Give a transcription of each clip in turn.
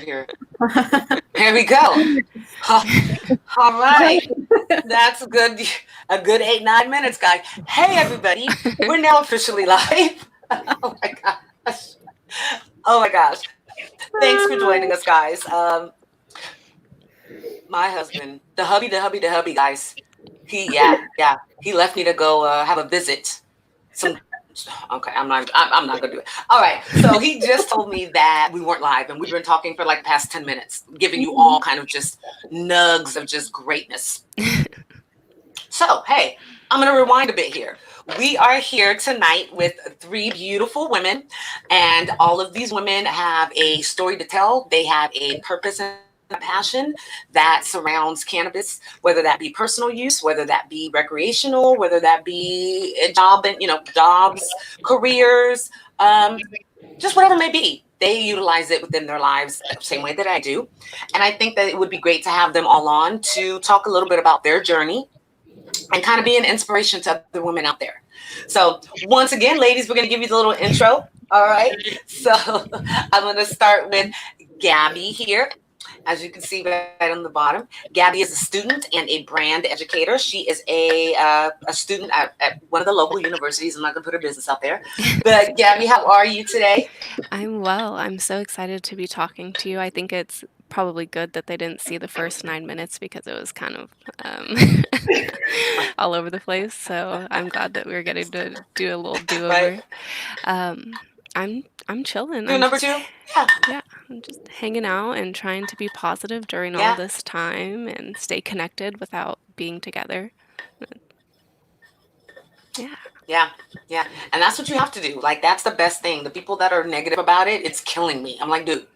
here. Here we go. All right. That's a good 8-9 minutes, guys. Hey, everybody. We're now officially live. Oh, my gosh. Oh, my gosh. Thanks for joining us, guys. My husband, the hubby, guys. He left me to go have a visit. Okay, I'm not gonna do it. All right, so he just told me that we weren't live, and we've been talking for like the past 10 minutes, giving you all kind of just nugs of just greatness. So, hey, I'm gonna rewind a bit here. We are here tonight with 3 beautiful women, and all of these women have a story to tell. They have a purpose and a passion that surrounds cannabis, whether that be personal use, whether that be recreational, whether that be a job and jobs, careers, just whatever it may be. They utilize it within their lives the same way that I do. And I think that it would be great to have them all on to talk a little bit about their journey and kind of be an inspiration to other women out there. So once again, ladies, we're going to give you the little intro. All right. So I'm going to start with Gabby here. As you can see right on the bottom, Gabby is a student and a brand educator. She is a student at one of the local universities. I'm not going to put her business out there. But Gabby, how are you today? I'm well. I'm so excited to be talking to you. I think it's probably good that they didn't see the first 9 minutes because it was kind of all over the place. So I'm glad that we're getting to do a little do-over. Right. I'm chilling. You're number 2? Yeah, I'm just hanging out and trying to be positive during all this time and stay connected without being together. Yeah. And that's what you have to do. Like, that's the best thing. The people that are negative about it, it's killing me. I'm like, dude,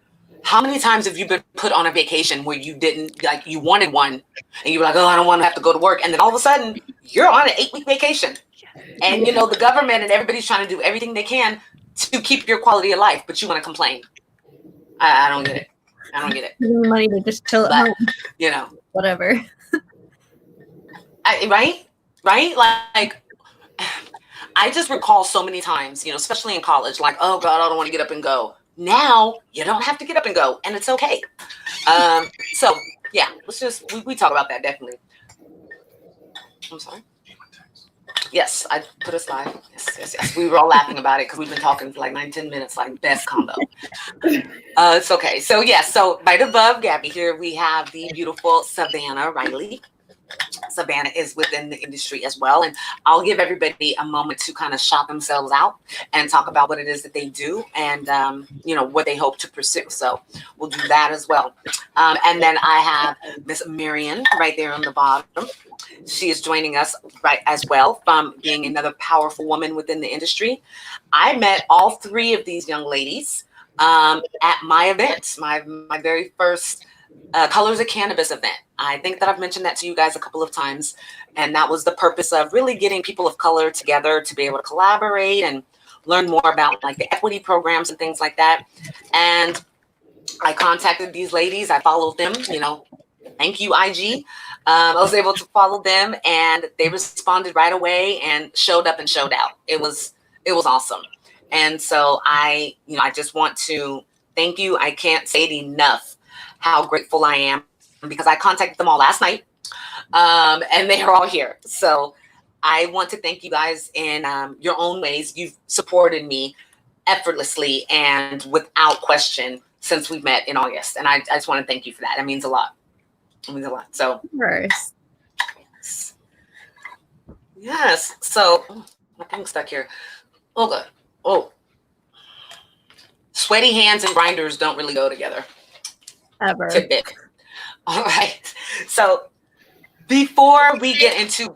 how many times have you been put on a vacation where you didn't, like, you wanted one and you were like, oh, I don't want to have to go to work. And then all of a sudden you're on an 8-week vacation. And, the government and everybody's trying to do everything they can to keep your quality of life, but you want to complain. I don't get it. Money to just chill at home. Whatever. Right? Like, I just recall so many times, especially in college, like, oh God, I don't want to get up and go. Now you don't have to get up and go, and it's okay. So yeah, let's just we talk about that definitely. I'm sorry. Yes, I put us live. Yes. We were all laughing about it because we've been talking for like 9-10 minutes, like best combo. It's okay. So so right above Gabby here, we have the beautiful Savanna Riley. Savannah is within the industry as well. And I'll give everybody a moment to kind of shout themselves out and talk about what it is that they do and, what they hope to pursue. So we'll do that as well. And then I have Miss Marion right there on the bottom. She is joining us right as well from being another powerful woman within the industry. I met all 3 of these young ladies at my event, my very first Colors of Cannabis event. I think that I've mentioned that to you guys a couple of times, and that was the purpose of really getting people of color together to be able to collaborate and learn more about like the equity programs and things like that. And I contacted these ladies. I followed them, thank you, IG. I was able to follow them, and they responded right away and showed up and showed out. It was awesome. And so I just want to thank you. I can't say it enough how grateful I am, because I contacted them all last night, and they are all here. So I want to thank you guys in your own ways. You've supported me effortlessly and without question since we've met in August. And I just want to thank you for that. It means a lot. So of course. Yes. So my thing's stuck here. Oh, good. Oh. Sweaty hands and grinders don't really go together. Ever. Tidbit. All right. So before we get into,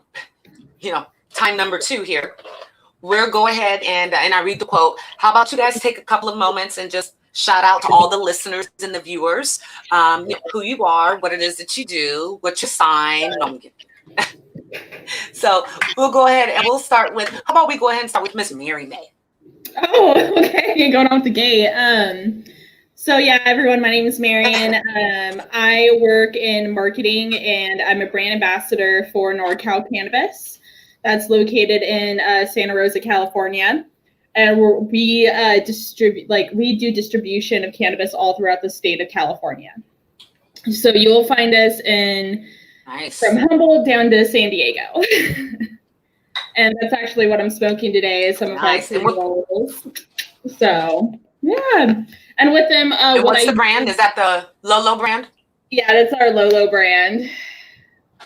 time number 2 here, we'll go ahead and I read the quote. How about you guys take a couple of moments and just shout out to all the listeners and the viewers, who you are, what it is that you do, what your sign. So we'll go ahead and we'll start with, how about we go ahead and start with Miss Mary May? Oh, okay. Going off the gate. So yeah, everyone, my name is Marion. I work in marketing and I'm a brand ambassador for Nor Cal Cannabis. That's located in Santa Rosa, California. and we do distribution of cannabis all throughout the state of California. So you'll find us from Humboldt down to San Diego. And that's actually what I'm smoking today, is some of my pre-rolls. So, yeah. And with them, what's the brand? Is that the Lolo brand? Yeah, that's our Lolo brand.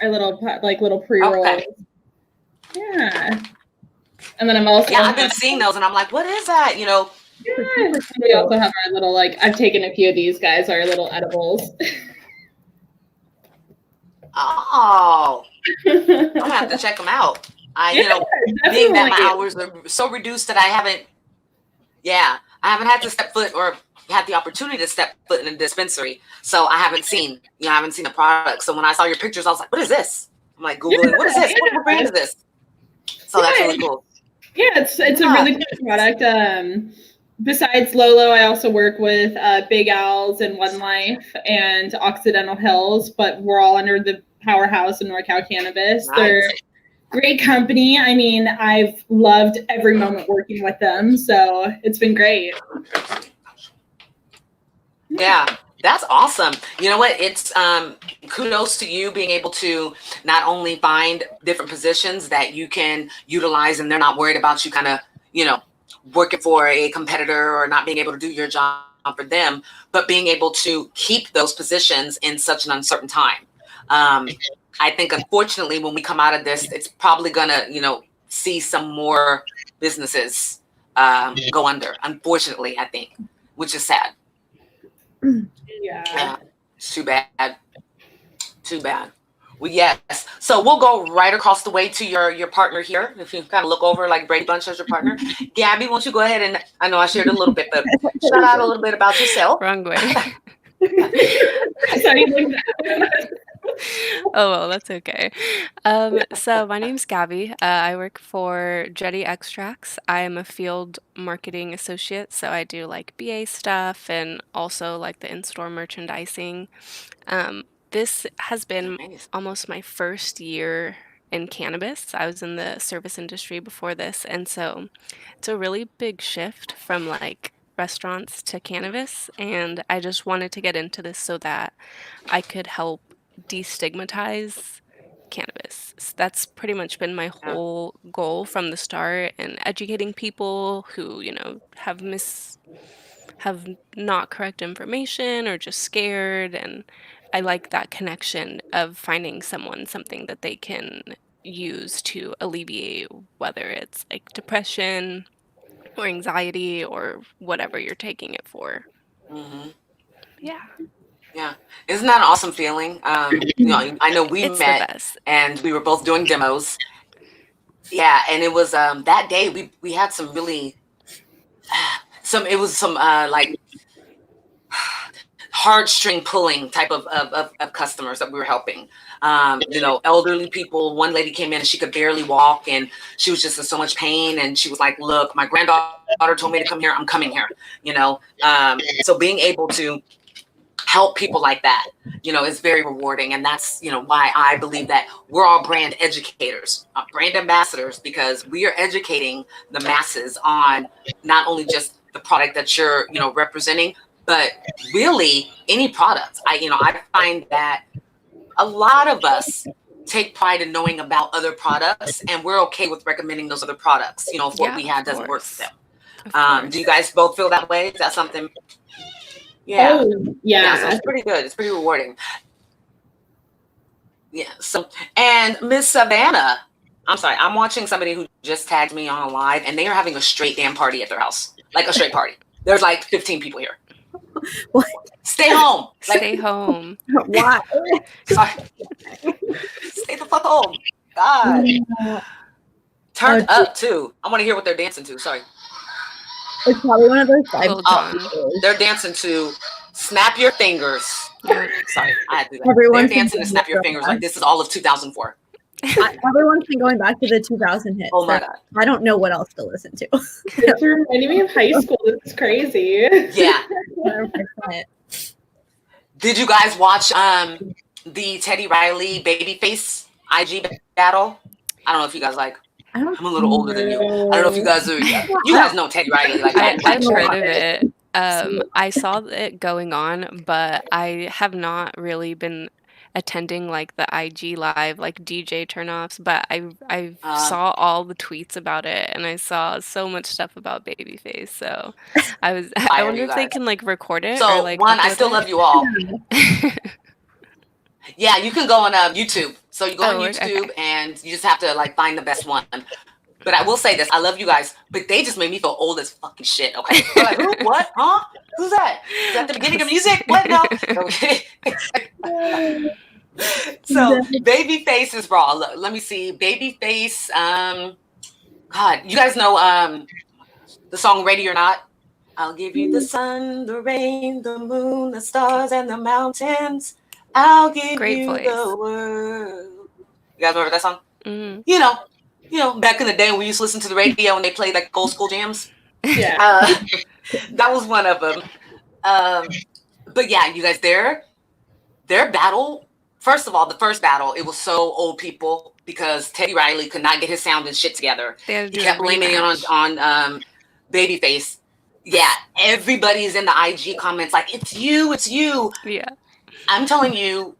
Our little pre-rolls. Okay. Yeah. And then I'm also... Yeah, I've been seeing those, and I'm like, what is that? You know? Yeah. We also have our little, I've taken a few of these guys, our little edibles. Oh. I'm going to have to check them out. Being that my hours are so reduced that I haven't had to step foot or had the opportunity to step foot in a dispensary. So I haven't seen the product. So when I saw your pictures, I was like, what is this? I'm like, Googling, what is this? What brand is this? So that's really cool. Yeah, it's a really good product. Besides Lolo, I also work with Big Owls and One Life and Occidental Hills, but we're all under the powerhouse of Nor Cal Cannabis. Nice. They're great company. I mean, I've loved every moment working with them, so it's been great. Yeah, that's awesome. You know what? It's kudos to you being able to not only find different positions that you can utilize and they're not worried about you kind of, working for a competitor or not being able to do your job for them, but being able to keep those positions in such an uncertain time. I think, unfortunately, when we come out of this, it's probably going to, see some more businesses go under, unfortunately, I think, which is sad. Yeah. It's too bad. Too bad. Well, yes. So we'll go right across the way to your partner here. If you kind of look over like Brady Bunch as your partner. Gabby, won't you go ahead and, I know I shared a little bit, but shout out a little bit about yourself. Wrong way. Sorry. Oh, well, that's okay. So my name's Gabby. I work for Jetty Extracts. I am a field marketing associate, so I do like BA stuff and also like the in-store merchandising. This has been almost my first year in cannabis. I was in the service industry before this, and so it's a really big shift from like restaurants to cannabis, and I just wanted to get into this so that I could help destigmatize cannabis. That's pretty much been my whole goal from the start, and educating people who, have not correct information or just scared. And I like that connection of finding something that they can use to alleviate, whether it's like depression or anxiety or whatever you're taking it for. Mm-hmm. Yeah. Yeah. Isn't that an awesome feeling? I know we met and we were both doing demos. Yeah. And it was that day we had some really some like heartstring pulling type of customers that we were helping. Elderly people. One lady came in and she could barely walk and she was just in so much pain. And she was like, look, my granddaughter told me to come here. I'm coming here, so being able to help people like that, is very rewarding. And that's, why I believe that we're all brand educators, brand ambassadors, because we are educating the masses on not only just the product that you're, representing, but really any product. I find that a lot of us take pride in knowing about other products, and we're okay with recommending those other products, if what we have doesn't work for them. Do you guys both feel that way? Is that something? Yeah. Oh, yeah. So it's pretty good. It's pretty rewarding. Yeah. So, and Miss Savannah, I'm sorry, I'm watching somebody who just tagged me on a live, and they are having a straight damn party at their house, like a straight party. There's like 15 people here. What? Stay home. Stay home. Why? Sorry. Stay the fuck home. God. Turn up too. I want to hear what they're dancing to. Sorry. It's probably one of those they're dancing to Snap Your Fingers. Sorry, I had to do that. Everyone's they're dancing to Snap Your Fingers like this is all of 2004. Everyone's been going back to the 2000 hits. Oh my God. I don't know what else to listen to. It's reminding me of high school. This is crazy. Yeah. 100%. Did you guys watch the Teddy Riley Babyface IG battle? I don't know if you guys like. I'm a little older than you. I don't know if you guys are. You guys know Teddy Riley. Like I've heard of it. I saw it going on, but I have not really been attending like the IG live like DJ turnoffs. But I saw all the tweets about it, and I saw so much stuff about Babyface. So I wonder if they can like record it. So or, like, one, I still it. love you all. Yeah, you can go on YouTube. So you go on YouTube, okay. and you just have to like find the best one. But I will say this: I love you guys, but they just made me feel old as fucking shit. Okay, they're like, who? What? Huh? Who's that? Is that the beginning of music? What? No. Okay. So Babyface is raw. Let me see. Babyface. God, you guys know the song "Ready or Not." I'll give you the sun, the rain, the moon, the stars, and the mountains. I'll give Great you voice. the world. You guys remember that song? Mm-hmm. You know, back in the day when we used to listen to the radio and they played like old school jams. Yeah. That was one of them. But yeah, you guys, their battle. First of all, the first battle, it was so old people because Teddy Riley could not get his sound and shit together. He kept blaming it on Babyface. Yeah, everybody's in the IG comments like, it's you. Yeah. I'm telling you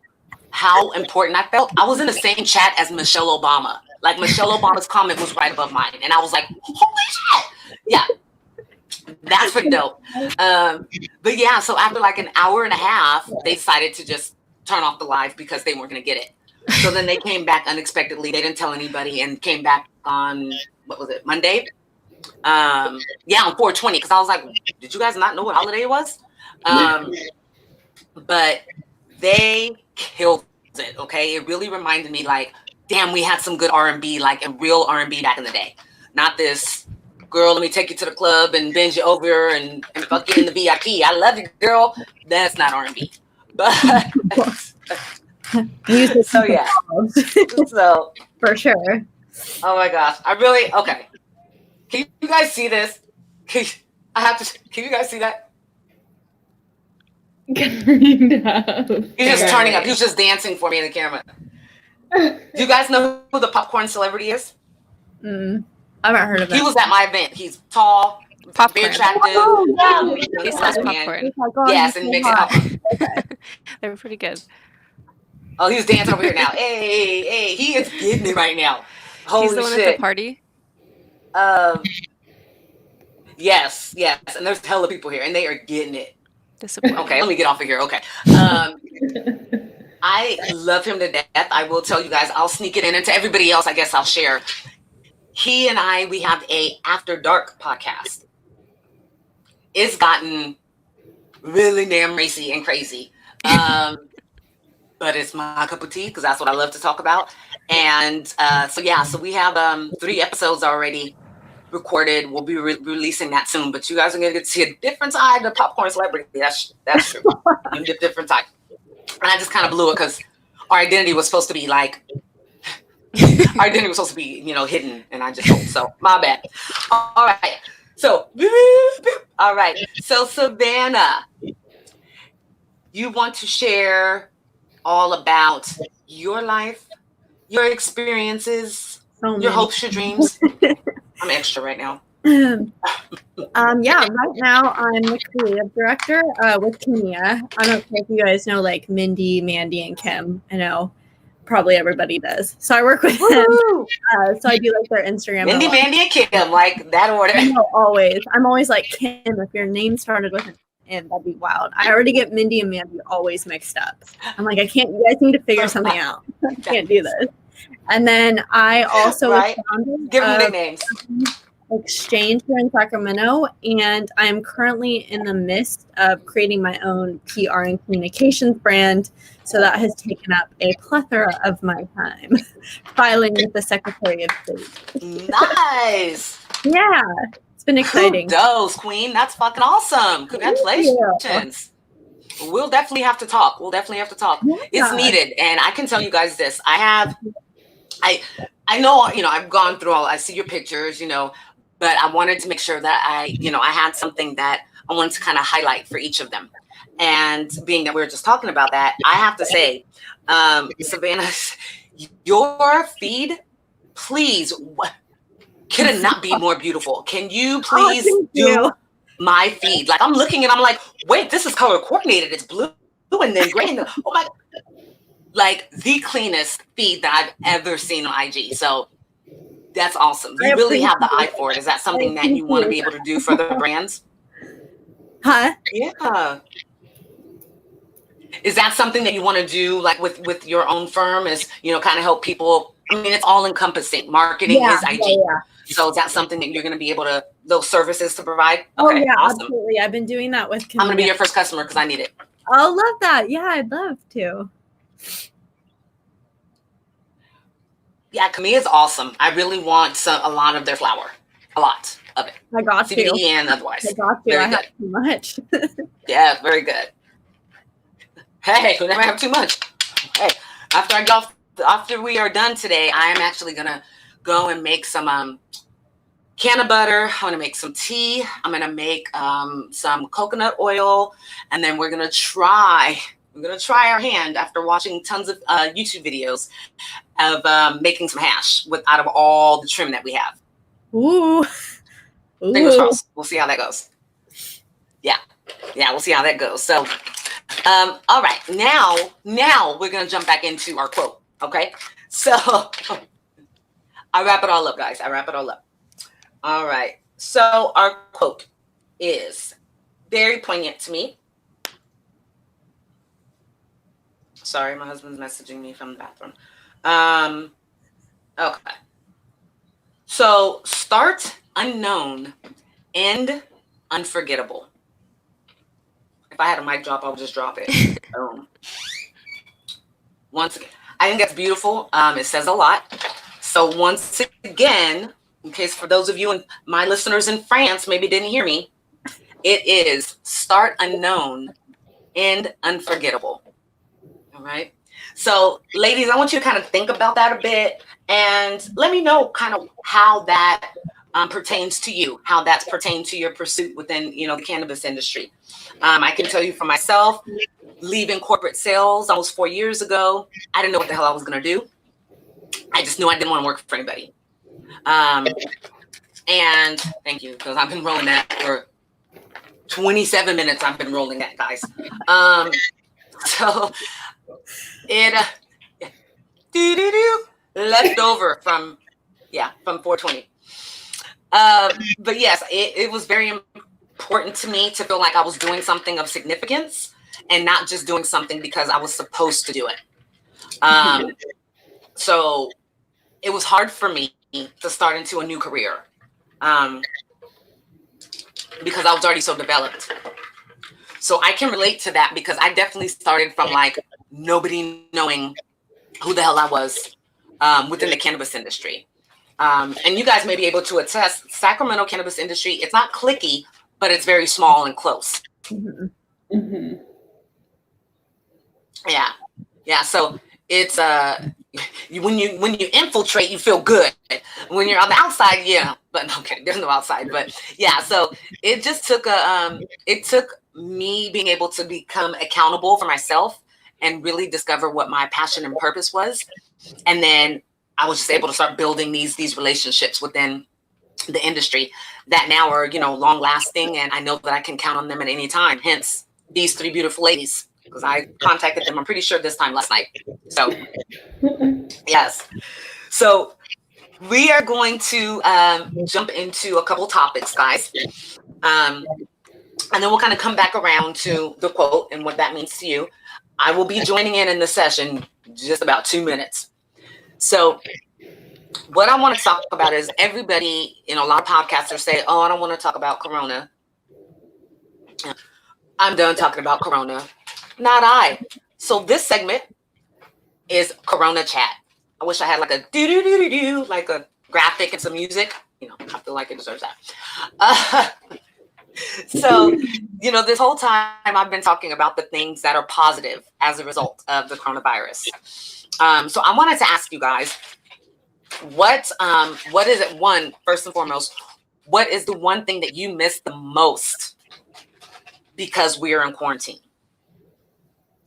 how important I felt. I was in the same chat as Michelle Obama. Like Michelle Obama's comment was right above mine. And I was like, holy shit. Yeah. That's pretty dope. But yeah, so after like an hour and a half, they decided to just turn off the live because they weren't going to get it. So then they came back unexpectedly. They didn't tell anybody and came back on, what was it, Monday? Yeah, on 4/20, because I was like, did you guys not know what holiday it was? But they killed it, okay? It really reminded me like, damn, we had some good R&B, like a real R&B back in the day. Not this, girl, let me take you to the club and bend you over and fuck you in the VIP. I love you, girl. That's not R&B. But so yeah. So for sure. Oh my gosh. Okay. Can you guys see this? Can you guys see that? He's just turning up. He was just dancing for me in the camera. Do you guys know who the popcorn celebrity is? I haven't heard of it. He was at my event. He's tall, very attractive. He sells popcorn. Yes, and makes popcorn. They were pretty good. Oh, he's dancing over here now. Hey, he is getting it right now. Holy He's the one shit. at the party? Yes, and there's hella people here, and they are getting it. Disappointing. Okay, let me get off of here. Okay. I love him to death. I will tell you guys, I'll sneak it in. And to everybody else, I guess I'll share. He and I, we have a After Dark podcast. It's gotten really damn racy and crazy. But it's my cup of tea because that's what I love to talk about. And so we have 3 episodes already recorded. We'll be releasing that soon. But you guys are going to get to see a different side of popcorn celebrity. That's true. A different side. And I just kind of blew it because our identity was supposed to be like, hidden. And I just told. So my bad. All right. So, all right. So Savannah, you want to share all about your life, your experiences, your hopes, your dreams. I'm extra right now. Right now I'm the creative director with Kemia. I don't know if you guys know like Mindy, Mandy, and Kim. I know probably everybody does. So I work with them. So I do like their Instagram. Mindy, Mandy, and Kim, like that order. I know, always. I'm always like, Kim, if your name started with an M, that'd be wild. I already get Mindy and Mandy always mixed up. I'm like, you guys need to figure something out. I can't do this. And then I also founded give them nicknames. Exchange here in Sacramento, and I'm currently in the midst of creating my own PR and communications brand. So that has taken up a plethora of my time, filing with the Secretary of State. Nice. Yeah, it's been exciting. Kudos, Queen. That's fucking awesome. Congratulations. We'll definitely have to talk. Yeah. It's needed, and I can tell you guys this. I know, I've gone through I see your pictures, but I wanted to make sure that I had something that I wanted to kind of highlight for each of them. And being that we were just talking about that, I have to say, Savannah, your feed, please, Could it not be more beautiful? Can you please do my feed? Like I'm looking and I'm like, wait, this is color coordinated. It's blue and then gray. And oh my, like the cleanest feed that I've ever seen on IG. So that's awesome. You really have the eye for it. Is that something that you want to be able to do for the brands? Huh? Yeah. Is that something that you want to do like with your own firm is, you know, kind of help people? I mean, it's all encompassing. Marketing is IG. Yeah. So is that something that you're going to be able to, those services to provide? Okay, oh yeah, awesome. Absolutely. I've been doing that with Kemia. I'm going to be your first customer because I need it. I'll love that. Yeah, I'd love to. Yeah, Kemia is awesome. I really want a lot of their flour. A lot of it. I got CBD you. and otherwise. I got you. Very I good. have too much. Yeah, very good. Hey, we never have too much. Hey, after we are done today, I am actually gonna go and make some canna butter. I'm gonna make some tea. I'm gonna make some coconut oil, and then we're gonna try our hand after watching tons of YouTube videos of making some hash out of all the trim that we have. Ooh. Fingers crossed. We'll see how that goes. Yeah, we'll see how that goes. So. All right, now we're gonna jump back into our quote. Okay, so I wrap it all up, guys. I wrap it all up. All right, so our quote is very poignant to me. Sorry, my husband's messaging me from the bathroom. Okay, so start unknown, end unforgettable. If I had a mic drop, I would just drop it. Once again, I think that's beautiful. It says a lot. So once again, in case for those of you and my listeners in France maybe didn't hear me, it is start unknown, end unforgettable. All right. So ladies, I want you to kind of think about that a bit and let me know kind of how that pertains to you, how that's pertained to your pursuit within, you know, the cannabis industry. I can tell you for myself, leaving corporate sales almost 4 years ago, I didn't know what the hell I was going to do. I just knew I didn't want to work for anybody. And thank you, because I've been rolling that for 27 minutes. I've been rolling that, guys. So it left over from 420. But yes, it was very important to me to feel like I was doing something of significance and not just doing something because I was supposed to do it. So it was hard for me to start into a new career because I was already so developed. So I can relate to that because I definitely started from like nobody knowing who the hell I was within the cannabis industry. And you guys may be able to attest, Sacramento cannabis industry, it's not cliquey, but it's very small and close. Mm-hmm. Mm-hmm. Yeah. So it's when you infiltrate, you feel good. When you're on the outside, yeah. But okay, there's no outside. But yeah, so it just took it took me being able to become accountable for myself and really discover what my passion and purpose was, and then I was just able to start building these relationships within the industry that now are, you know, long lasting. And I know that I can count on them at any time. Hence these three beautiful ladies, because I contacted them, I'm pretty sure this time last night. So yes. So we are going to jump into a couple topics, guys. And then we'll kind of come back around to the quote and what that means to you. I will be joining in the session just about 2 minutes. So what I want to talk about is everybody, you know, a lot of podcasters say, oh, I don't want to talk about Corona. I'm done talking about Corona. Not I. So this segment is Corona Chat. I wish I had like a do-do-do-do-do, like a graphic and some music. You know, I feel like it deserves that. So, you know, this whole time I've been talking about the things that are positive as a result of the coronavirus. So I wanted to ask you guys, what is it? First and foremost, what is the one thing that you miss the most because we are in quarantine?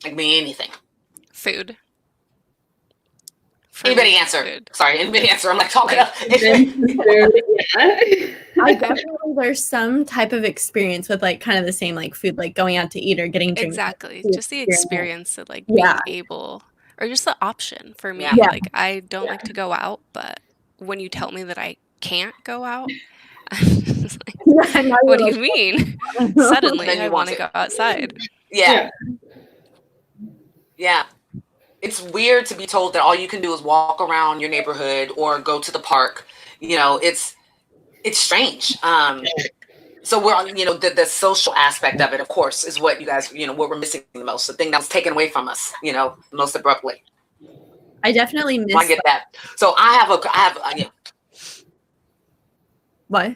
Like me, anything. Food. Anybody answer? Food. Sorry, anybody answer? I'm like talking up. Yeah. I definitely there's some type of experience with like kind of the same like food, like going out to eat or getting drinks. Exactly. Just the experience of like Yeah. being able, or just the option for me. Yeah. Like I don't like to go out, but when you tell me that I can't go out, I'm just like, Yeah, now what do you're you mean? like, Suddenly Then you I want want to to. go outside. Yeah. Yeah. It's weird to be told that all you can do is walk around your neighborhood or go to the park. You know, it's strange. So we're on, you know, the social aspect of it, of course, is what you guys, you know, what we're missing the most, the thing that was taken away from us, you know, most abruptly. I definitely miss. I get that. So I have you know. What?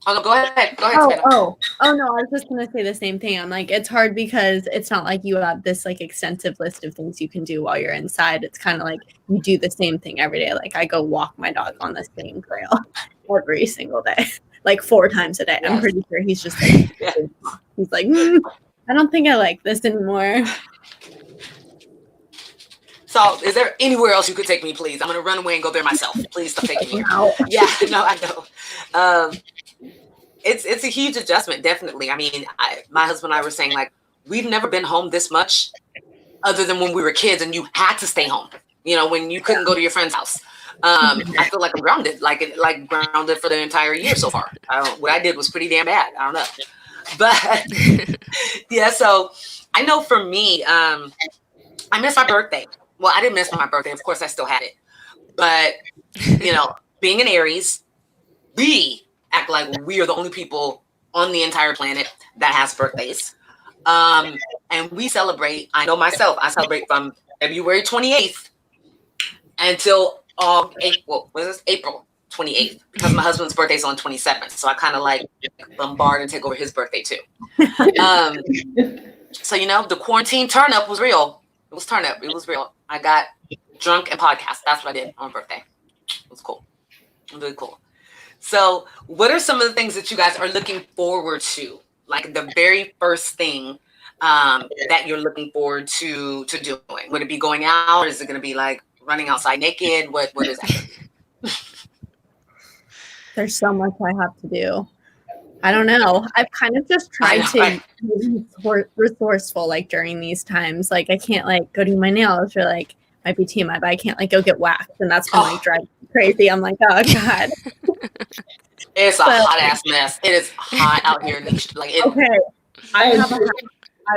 Oh, go ahead. Savannah. Oh, no, I was just gonna say the same thing. I'm like, it's hard because it's not like you have this like extensive list of things you can do while you're inside. It's kind of like you do the same thing every day. Like I go walk my dog on the same trail every single day, like 4 times a day. Yes. I'm pretty sure he's just like, Yeah. he's like, I don't think I like this anymore. So is there anywhere else you could take me, please? I'm gonna run away and go there myself. Please stop taking me. Wow. Yeah, no, I know. It's a huge adjustment, definitely. I mean, my husband and I were saying like we've never been home this much, other than when we were kids and you had to stay home. You know, when you couldn't go to your friend's house. I feel like I'm grounded, like grounded for the entire year so far. What I did was pretty damn bad. I don't know, but yeah. So I know for me, I missed my birthday. Well, I didn't miss my birthday. Of course, I still had it, but you know, being an Aries, we act like we are the only people on the entire planet that has birthdays. And we celebrate, I know myself, I celebrate from February 28th until April 28th, because my husband's birthday is on 27th. So I kind of like bombard and take over his birthday too. So, you know, the quarantine turn up was real. It was turn up. It was real. I got drunk and podcast. That's what I did on my birthday. It was cool. It was really cool. So what are some of the things that you guys are looking forward to? Like the very first thing that you're looking forward to doing? Would it be going out, or is it going to be like running outside naked? What is that? There's so much I have to do. I don't know. I've kind of just tried to be resourceful like during these times. Like I can't like go do my nails or like might be TMI, but I can't like go get waxed, and that's been like driving me crazy. I'm like, oh god. It's a hot ass mess. It is hot out here. Okay. I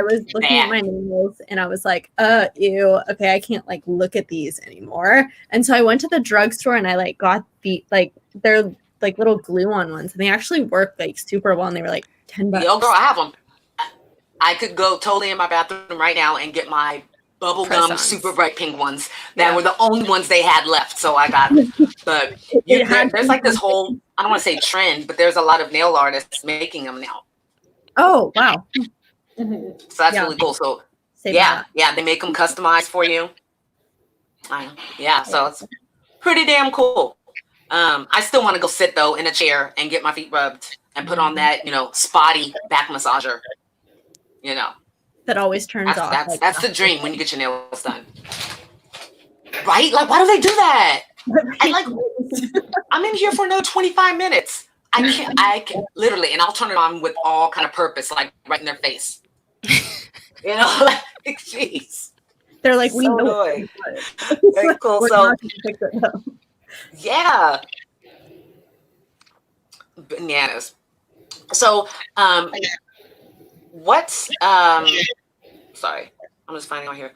was looking at my nails and I was like, ew, okay, I can't like look at these anymore. And so I went to the drugstore and I like got they're like little glue-on ones, and they actually work like super well, and they were like $10. Yo, girl, I have them. I could go totally in my bathroom right now and get my bubblegum super bright pink ones that were the only ones they had left. So I got them. But there's like this whole, I don't want to say trend, but there's a lot of nail artists making them now. Oh, wow. So that's really cool. So yeah, they make them customized for you. So it's pretty damn cool. I still want to go sit though in a chair and get my feet rubbed and put on that, you know, spotty back massager, you know. That always turns off. That's the dream when you get your nails done. Right? Like, why do they do that? I'm in here for another 25 minutes. I can literally, and I'll turn it on with all kind of purpose, like right in their face. You know, like, jeez. They're like, we so know. Very cool. So, yeah. Bananas. So, sorry, I'm just finding out here.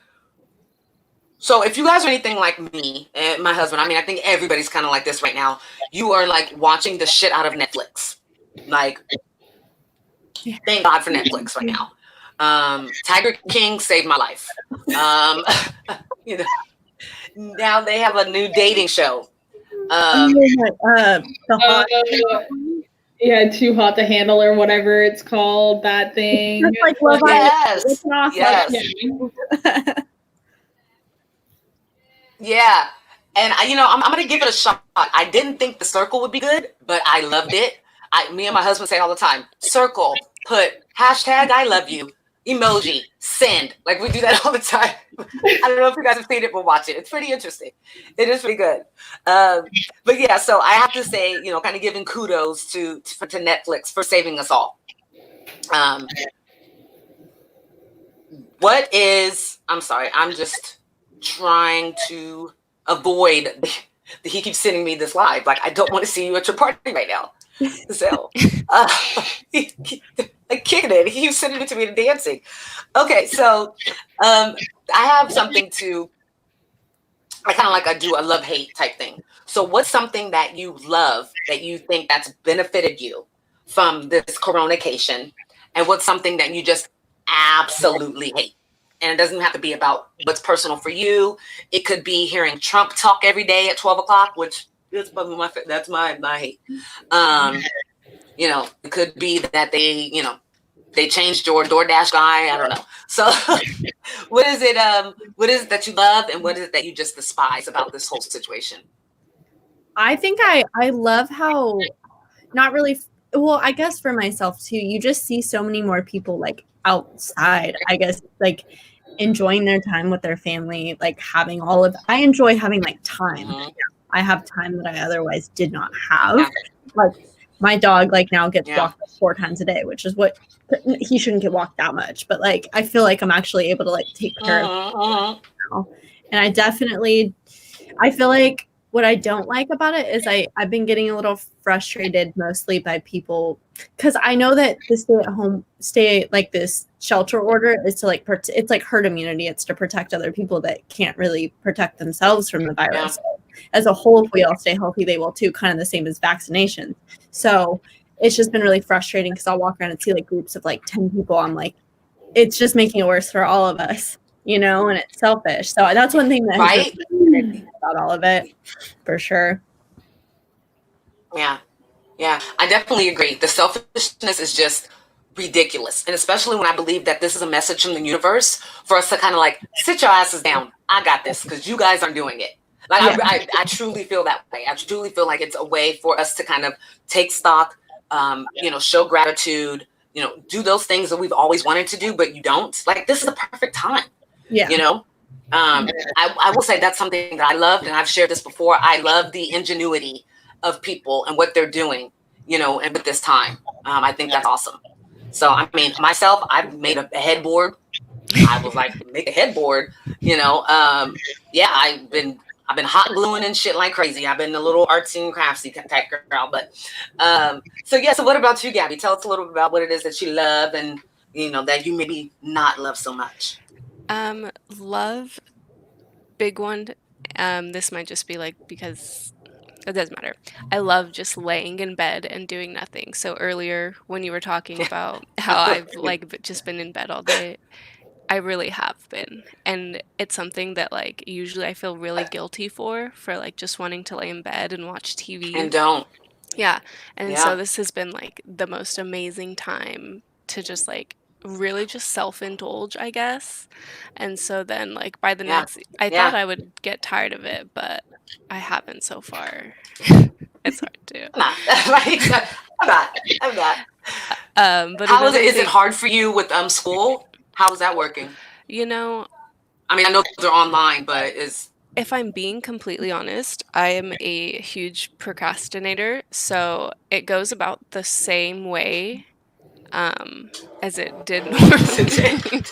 So if you guys are anything like me and my husband, I mean, I think everybody's kind of like this right now. You are like watching the shit out of Netflix. Like, thank God for Netflix right now. Tiger King saved my life. You know, now they have a new dating show. Yeah, Too Hot to Handle or whatever it's called, that thing. It's like Love Island. Yes. Yeah. And you know, I'm gonna give it a shot. I didn't think The Circle would be good, but I loved it. Me and my husband say all the time, Circle, put hashtag I love you. emoji, send. Like we do that all the time. I don't know if you guys have seen it, but watch it. It's pretty interesting. It is pretty good. But yeah, so I have to say, you know, kind of giving kudos to Netflix for saving us all. I'm sorry, I'm just trying to avoid, he keeps sending me this live. Like, I don't want to see you at your party right now. So, like kicking it. He keeps sending it to me and dancing. Okay, so I have something to, I kind of like a love-hate type thing. So what's something that you love that you think that's benefited you from this coronation? And what's something that you just absolutely hate? And it doesn't have to be about what's personal for you. It could be hearing Trump talk every day at 12 o'clock, which is that's my hate. You know, it could be that they changed your DoorDash guy. I don't know. So what is it that you love and what is it that you just despise about this whole situation? I think I love how, not really, well, I guess for myself too, you just see so many more people like outside, I guess, like enjoying their time with their family, like having I enjoy having like time. Mm-hmm. I have time that I otherwise did not have. Yeah. Like my dog like now gets walked 4 times a day, which is what he shouldn't get walked that much. But like, I feel like I'm actually able to like take care of him now. And I feel like what I don't like about it is I've been getting a little frustrated mostly by people because I know that the this shelter order is to like, it's like herd immunity. It's to protect other people that can't really protect themselves from the virus. Yeah. As a whole, if we all stay healthy, they will too, kind of the same as vaccination. So it's just been really frustrating because I'll walk around and see like groups of like 10 people. I'm like, it's just making it worse for all of us, you know, and it's selfish. So that's one thing that has really about all of it, for sure. Yeah. Yeah, I definitely agree. The selfishness is just ridiculous. And especially when I believe that this is a message from the universe for us to kind of like, sit your asses down. I got this because you guys aren't doing it. Like, I truly feel that way. I truly feel like it's a way for us to kind of take stock, you know, show gratitude, you know, do those things that we've always wanted to do, but you don't. Like, this is the perfect time. Yeah. You know, I will say that's something that I loved, and I've shared this before. I love the ingenuity of people and what they're doing, you know, and with this time. I think that's awesome. So, I mean, myself, I've made a headboard. I was like, make a headboard, you know. Yeah, I've been hot gluing and shit like crazy. I've been a little artsy and craftsy type girl. But so what about you, Gabby? Tell us a little bit about what it is that you love and, you know, that you maybe not love so much. Love, big one. This might just be like, because it doesn't matter. I love just laying in bed and doing nothing. So earlier when you were talking about how I've like just been in bed all day, I really have been. And it's something that like usually I feel really guilty for like just wanting to lay in bed and watch TV. And don't. Yeah. And so this has been like the most amazing time to just like really just self-indulge, I guess. And so then like by the next, I thought I would get tired of it, but I haven't so far. It's hard to. I'm not. But how is it? Is it hard for you with school? How is that working? You know, I mean, I know they're online, but if I'm being completely honest, I am a huge procrastinator. So it goes about the same way as it did normally.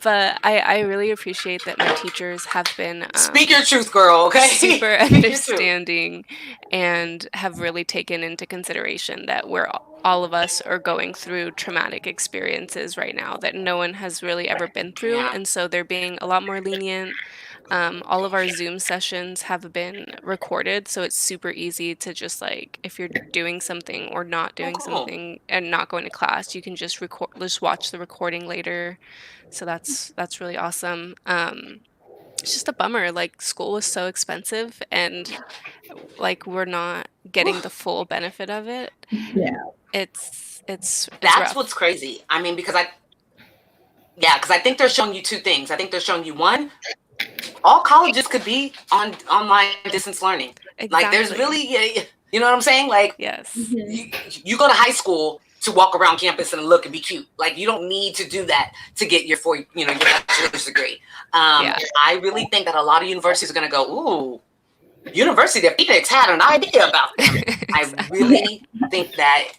But I really appreciate that my teachers have been speak your truth, girl, okay? Super understanding and have really taken into consideration that all of us are going through traumatic experiences right now that no one has really ever been through. And so they're being a lot more lenient. All of our Zoom sessions have been recorded, so it's super easy to just like, if you're doing something or not doing something and not going to class, you can just watch the recording later. So that's really awesome. It's just a bummer. Like, school was so expensive and like we're not getting the full benefit of it. Yeah. It's that's rough. What's crazy. I mean, because I think they're showing you two things. I think they're showing you, one, all colleges could be on online distance learning. Exactly. Like, there's really, you know what I'm saying? Like, yes, you go to high school to walk around campus and look and be cute. Like, you don't need to do that to get your your bachelor's degree. I really think that a lot of universities are going to go, ooh, University of Phoenix had an idea about them. I really think that,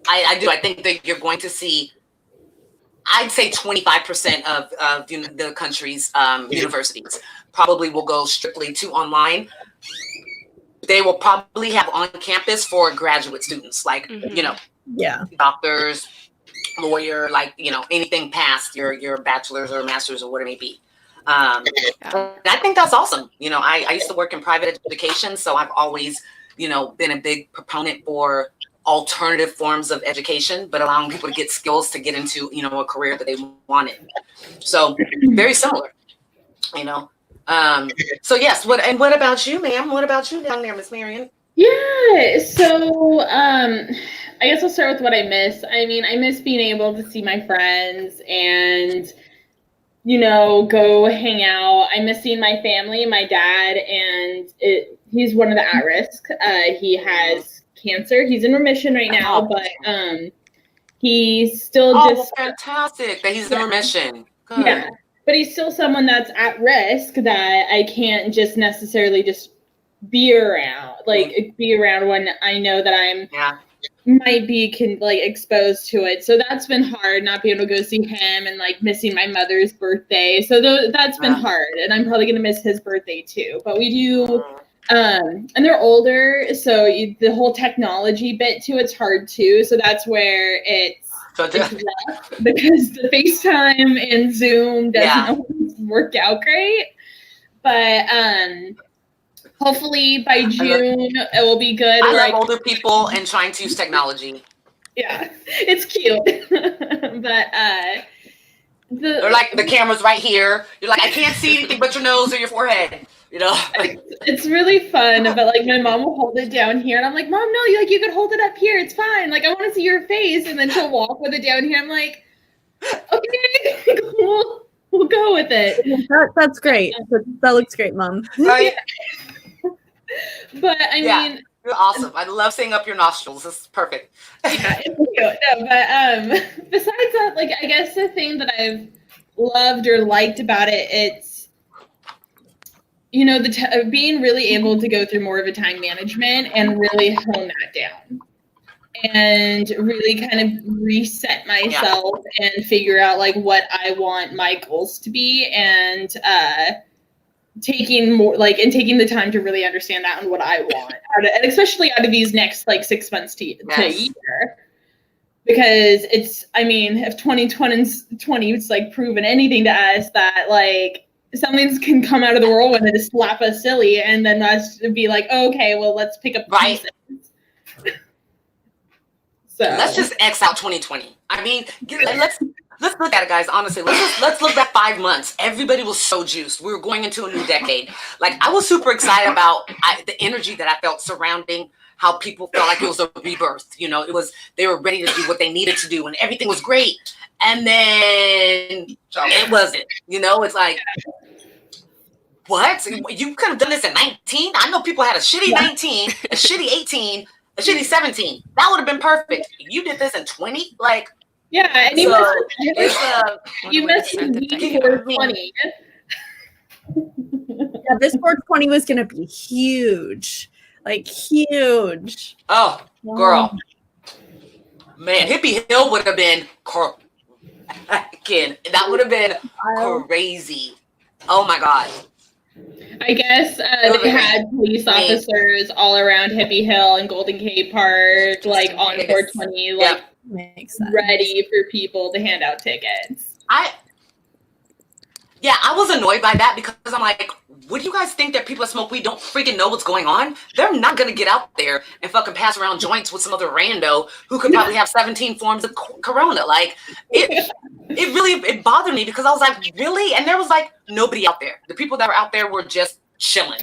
I do. I think that you're going to see, I'd say 25% of the country's universities probably will go strictly to online. They will probably have on campus for graduate students, like, doctors, lawyer, like, anything past your bachelor's or master's or what it may be. I think that's awesome. I used to work in private education, so I've always, been a big proponent for alternative forms of education, but allowing people to get skills to get into, a career that they wanted. So very similar, So yes, what about you, ma'am? What about you down there, Miss Marion? Yeah, so I guess I'll start with what I miss. I mean, I miss being able to see my friends and, go hang out. I miss seeing my family, my dad, and he's one of the at risk. He has cancer. He's in remission right now, but he's still fantastic that he's in remission. Good. Yeah, but he's still someone that's at risk that I can't just necessarily just be around, be around when I know that I'm might be exposed to it. So that's been hard, not being able to go see him and missing my mother's birthday. So that's been hard, and I'm probably gonna miss his birthday too. But we do, and they're older, so the whole technology bit to it's hard too. So that's where it's rough, because the FaceTime and Zoom doesn't always work out great. But hopefully by June it will be good. I love older people and trying to use technology. Yeah, it's cute. But they're like, the camera's right here. You're like, I can't see anything but your nose or your forehead. It's really fun. But my mom will hold it down here, and I'm like, Mom, no, you could hold it up here. It's fine. I want to see your face, and then she'll walk with it down here. I'm like, okay, we'll go with it. That's great. That looks great, Mom. Right. But I mean, you're awesome. I love seeing up your nostrils. This is perfect. Yeah, it's cute. No, but besides that, I guess the thing that I've loved or liked about it, it's being really able to go through more of a time management and really hone that down, and really kind of reset myself and figure out what I want my goals to be, and taking the time to really understand that and what I want, and especially out of these next 6 months to a year, because if 2020 is proven anything to us, that something can come out of the whirlwind and just slap us silly, and then us be okay, well, let's pick up pieces. So let's just X out 2020. I mean, let's look at it, guys. Honestly, let's look back 5 months. Everybody was so juiced. We were going into a new decade. I was super excited about the energy that I felt surrounding how people felt like it was a rebirth. They were ready to do what they needed to do, and everything was great. And then it wasn't. It's like, what? You could have done this at 19? I know people had a shitty 19, a shitty 18, a shitty 17. That would have been perfect. You did this in 20? Yeah, and you missed 420. Yeah, this 420 was gonna be huge, huge. Oh, girl, man, Hippie Hill would have been that would have been crazy. Oh my god. I guess they had police officers all around Hippie Hill and Golden Gate Park, on 420, Makes sense. ready for people to hand out tickets. I was annoyed by that, because I'm like, would you guys think that people that smoke weed don't freaking know what's going on? They're not going to get out there and fucking pass around joints with some other rando who could probably have 17 forms of corona. It bothered me, because I was like, really? And there was nobody out there. The people that were out there were just chilling.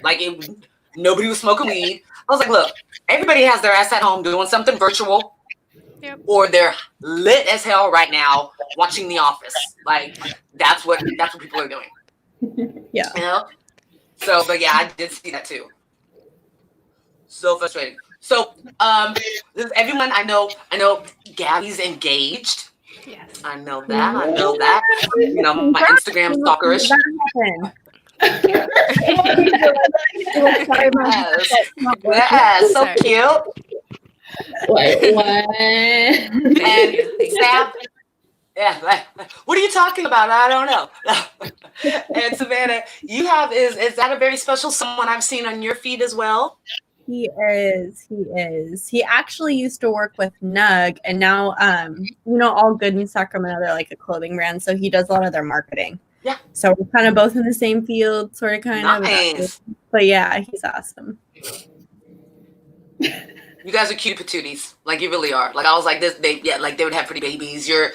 Nobody was smoking weed. I was like, look, everybody has their ass at home doing something virtual. Yep. Or they're lit as hell right now watching The Office. That's what people are doing. Yeah. So, but yeah, I did see that too. So frustrating. So, everyone, I know Gabby's engaged. Yes. I know that. You know, my Instagram stalkerish. Yes, so cute. What? And Sam, yeah, what are you talking about? I don't know. And Savannah, you have is that a very special someone I've seen on your feed as well? He is. He actually used to work with Nug, and now, All Good in Sacramento, they're like a clothing brand, so he does a lot of their marketing. Yeah. So we're kind of both in the same field, sort of, kind of. Nice. But yeah, he's awesome. You guys are cute patooties, like you really are. Like I was like this, they would have pretty babies. Your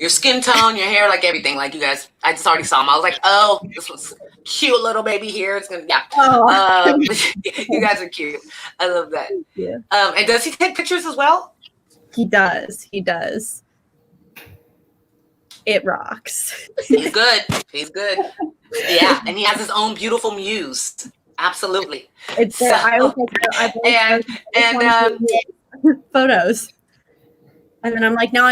skin tone, your hair, like everything. Like you guys, I just already saw them. I was like, oh, this was cute little baby here. It's gonna, yeah. Oh. You guys are cute. I love that. Yeah. And does he take pictures as well? He does. It rocks. He's good. Yeah, and he has his own beautiful muse. Absolutely. It's so, photos. And then I'm like, now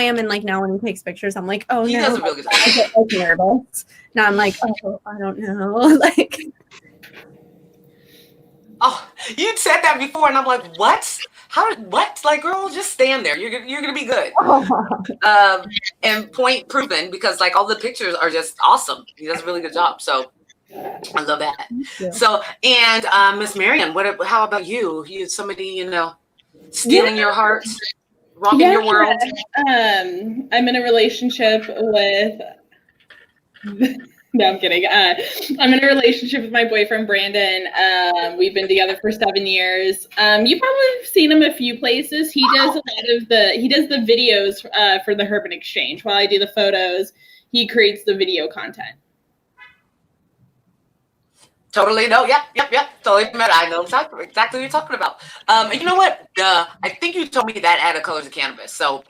when he takes pictures, I'm like, oh, he no. does a real good job. I get nervous. Now I'm like, oh, I don't know. Like, oh, you said that before, and I'm like, what? What? Like, girl, just stand there. You're gonna be good. And point proven, because like all the pictures are just awesome. He does a really good job. So I love that. So, and Miss Marion, how about you? You somebody, stealing your heart, rocking your world? I'm in a relationship with no, I'm kidding. I'm in a relationship with my boyfriend Brandon. We've been together for 7 years. You probably have seen him a few places. He does a lot of the videos for the Urban Exchange. While I do the photos, he creates the video content. Totally. No. Yep. Totally. I know exactly what you're talking about. And you know what? I think you told me that ad of Colors of Cannabis. So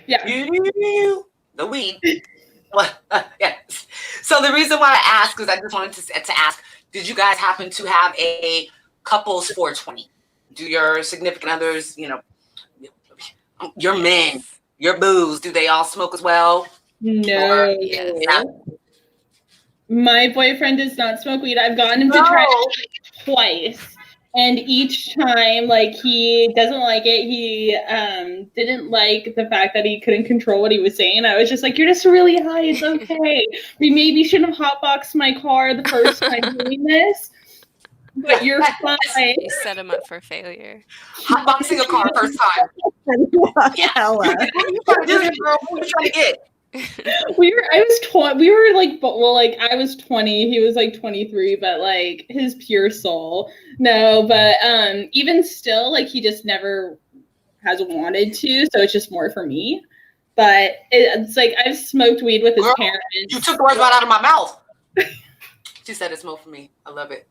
yeah, the weed. Yeah. So the reason why I asked is I just wanted to ask: did you guys happen to have a couples 420? Do your significant others, your men, your booze, do they all smoke as well? No. Yeah. My boyfriend does not smoke weed. I've gotten him to try it twice. And each time, he doesn't like it. He didn't like the fact that he couldn't control what he was saying. I was just like, you're just really high. It's okay. We maybe shouldn't have hotboxed my car the first time doing this. But you're fine. You set him up for failure. Hotboxing a car first time. Yeah. What are you trying to do, girl? What are you trying to get? I was 20, he was 23, but his pure soul. No, but even still, he just never has wanted to, so it's just more for me. But it's I've smoked weed with his parents. You took the words right out of my mouth. She said it's more for me. I love it.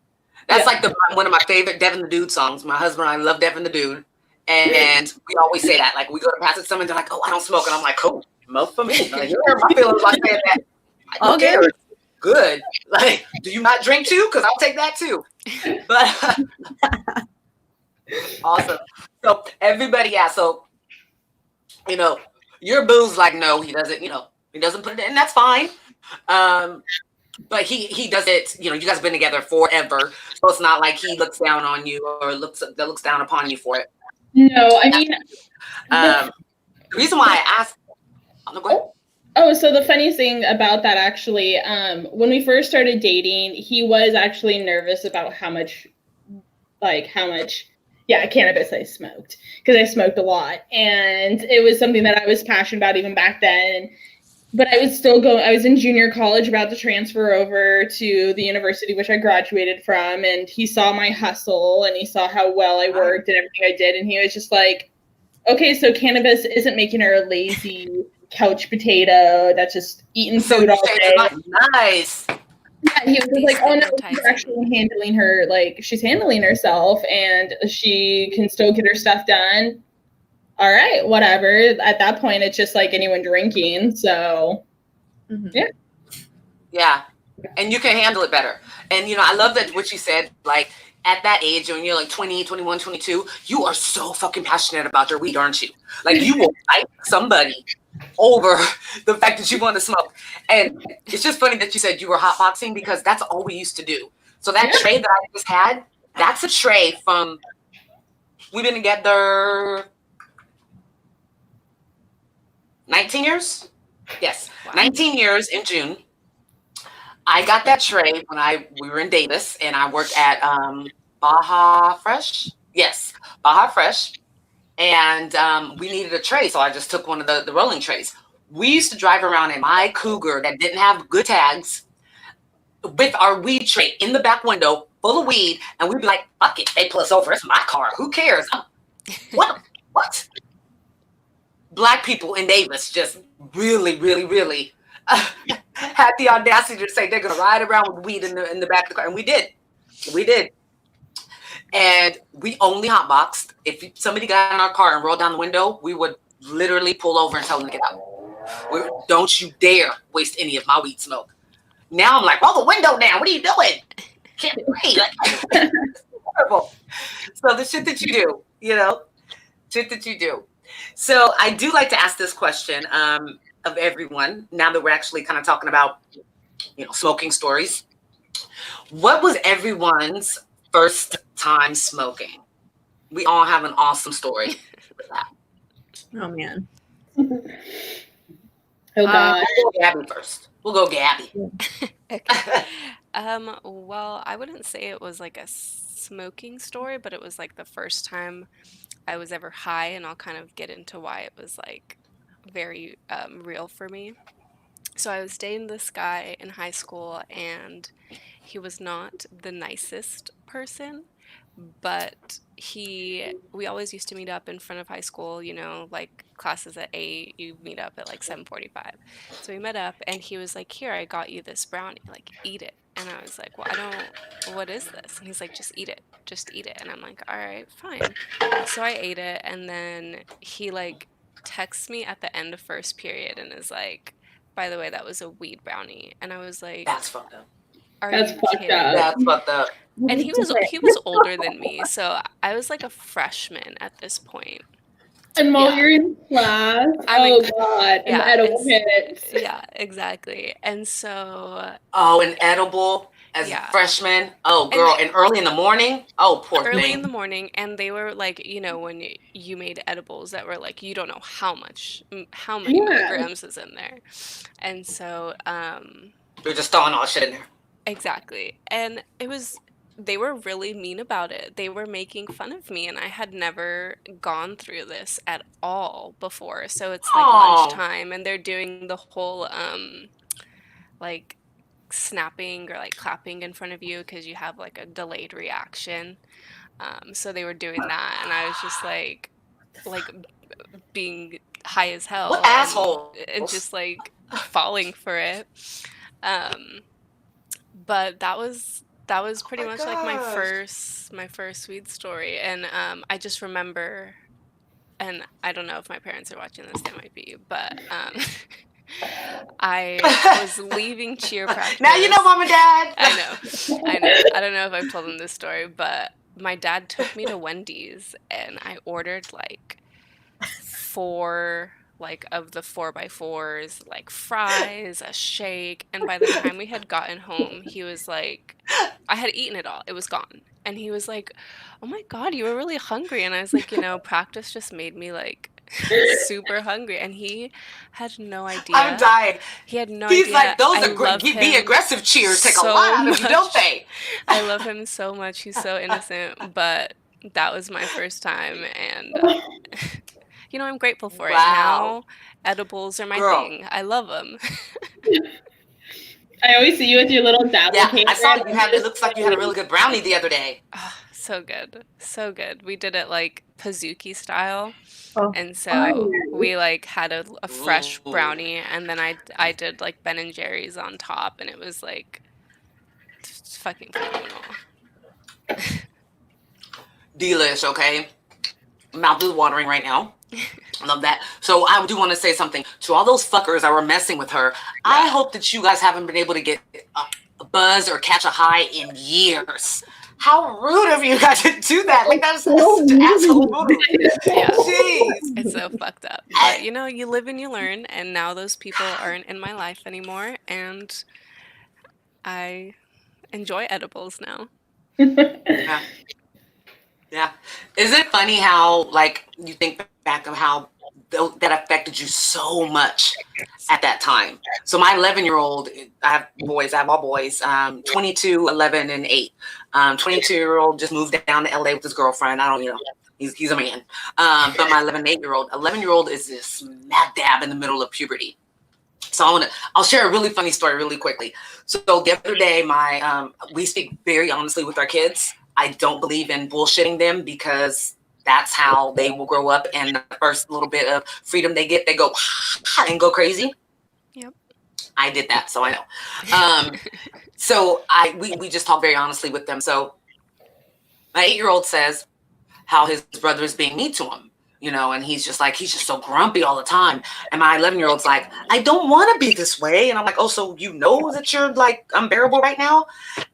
That's one of my favorite Devin the Dude songs. My husband and I love Devin the Dude, and we always say that. We go to pass it someone, they're like, "Oh, I don't smoke," and I'm like, "Cool. Smoke for me." You heard my feelings by saying that. Okay, good. Do you not drink too? Because I'll take that too. But awesome. So everybody, so your boo's no, he doesn't. He doesn't put it in. That's fine. But he does it. You guys have been together forever, so it's not like he looks down on you or looks down upon you for it. No, I mean, the reason why I asked. Oh, so the funniest thing about that, actually, when we first started dating, he was actually nervous about how much cannabis I smoked, because I smoked a lot, and it was something that I was passionate about even back then. But I was still I was in junior college, about to transfer over to the university, which I graduated from, and he saw my hustle, and he saw how well I worked and everything I did, and he was just like, okay, so cannabis isn't making her a lazy couch potato that's just eating food all day. Nice. Yeah, he was like, oh no, she's actually handling she's handling herself, and she can still get her stuff done. All right, whatever. At that point, it's just like anyone drinking. So, yeah, and you can handle it better. And I love that what you said. at that age, when you're like 20, 21, 22, you are so fucking passionate about your weed, aren't you? Like, you will fight somebody over the fact that you want to smoke. And it's just funny that you said you were hotboxing, because that's all we used to do. So that tray that I just had, that's a tray from, we've been together 19 years? Yes, wow. 19 years in June. I got that tray when we were in Davis, and I worked at Baja Fresh. Yes, Baja Fresh. And we needed a tray, so I just took one of the rolling trays. We used to drive around in my Cougar that didn't have good tags with our weed tray in the back window full of weed, and we'd be like, fuck it, they pull us over. It's my car. Who cares? What? Black people in Davis just really, really, really had the audacity to say they're going to ride around with weed in the back of the car. And we did. And we only hotboxed. If somebody got in our car and rolled down the window, we would literally pull over and tell them to get out. Don't you dare waste any of my weed smoke. Now I'm like, roll the window down. What are you doing? Can't breathe. It's horrible. So the shit that you do, shit that you do. So I do like to ask this question of everyone, now that we're actually kind of talking about, smoking stories. What was everyone's first time smoking? We all have an awesome story for that. Oh, man. Oh, God. We'll go Gabby first. We'll go Gabby. Okay. Well, I wouldn't say it was like a smoking story, but it was like the first time I was ever high, and I'll kind of get into why it was like very real for me. So I was dating this guy in high school, and he was not the nicest person, but we always used to meet up in front of high school, like classes at 8, you meet up at like 7:45. So we met up, and he was like, here, I got you this brownie, like, eat it. And I was like, well, what is this? And he's like, just eat it. And I'm like, all right, fine. So I ate it, and then he like texts me at the end of first period and is like, by the way, that was a weed brownie. And I was like, that's fucked up. That's fucked up. That's fucked up. And he was older than me, so I was like a freshman at this point. And while you're in class, God, an edible hit. Yeah, exactly. And so an edible as a freshman. Oh, girl, and early in the morning. Oh, poor thing. Early in the morning, and they were like, when you made edibles that were like, you don't know how many milligrams is in there, and so you're just throwing all shit in there. Exactly, and they were really mean about it. They were making fun of me, and I had never gone through this at all before. So it's like lunchtime, and they're doing the whole like snapping or like clapping in front of you because you have like a delayed reaction. So they were doing that, and I was just like being high as hell. What asshole? And just like falling for it. But that was pretty much like my first weed story. And I just remember, and I don't know if my parents are watching this, they might be, but I was leaving cheer practice. Now you know, Mom and Dad. I know. I don't know if I've told them this story, but my dad took me to Wendy's, and I ordered like 4 of the 4x4s, like fries, a shake. And by the time we had gotten home, he was like, I had eaten it all. It was gone. And he was like, oh my God, you were really hungry. And I was like, practice just made me like super hungry. And he had no idea. I'm dying. He had no idea. He's like, those the aggressive cheers take a lot out of you, don't they? I love him so much. He's so innocent. But that was my first time. And I'm grateful for it. Now, edibles are my thing. I love them. I always see you with your little dabble. Yeah, I saw you had. It looks like you had a really good brownie the other day. Oh, so good, so good. We did it like Pizookie style, and so we like had a fresh brownie, and then I did like Ben and Jerry's on top, and it was like fucking phenomenal. Delish, okay. Mouth is watering right now. Love that. So I do want to say something to all those fuckers that were messing with her. I hope that you guys haven't been able to get buzz or catch a high in years. How rude of you guys to do that. Like, that's such an asshole move. Yeah. Jeez. It's so fucked up. But, you know, you live and you learn, and now those people aren't in my life anymore, and I enjoy edibles now. Yeah. Yeah. Isn't it funny how, like, you think back of how that affected you so much at that time? So my 11-year-old, I have all boys, 22, 11, and 8. 22-year-old just moved down to LA with his girlfriend. I don't, he's a man. But my 11-year-old is this smack dab in the middle of puberty. So I'll share a really funny story really quickly. So the other day, we speak very honestly with our kids. I don't believe in bullshitting them because that's how they will grow up. And the first little bit of freedom they get, they go and go crazy. Yep. I did that, so I know. So we just talk very honestly with them. So my 8-year-old says how his brother is being mean to him. And he's just so grumpy all the time. And my 11-year-old's like, I don't want to be this way. And I'm like, oh, so you know that you're like unbearable right now?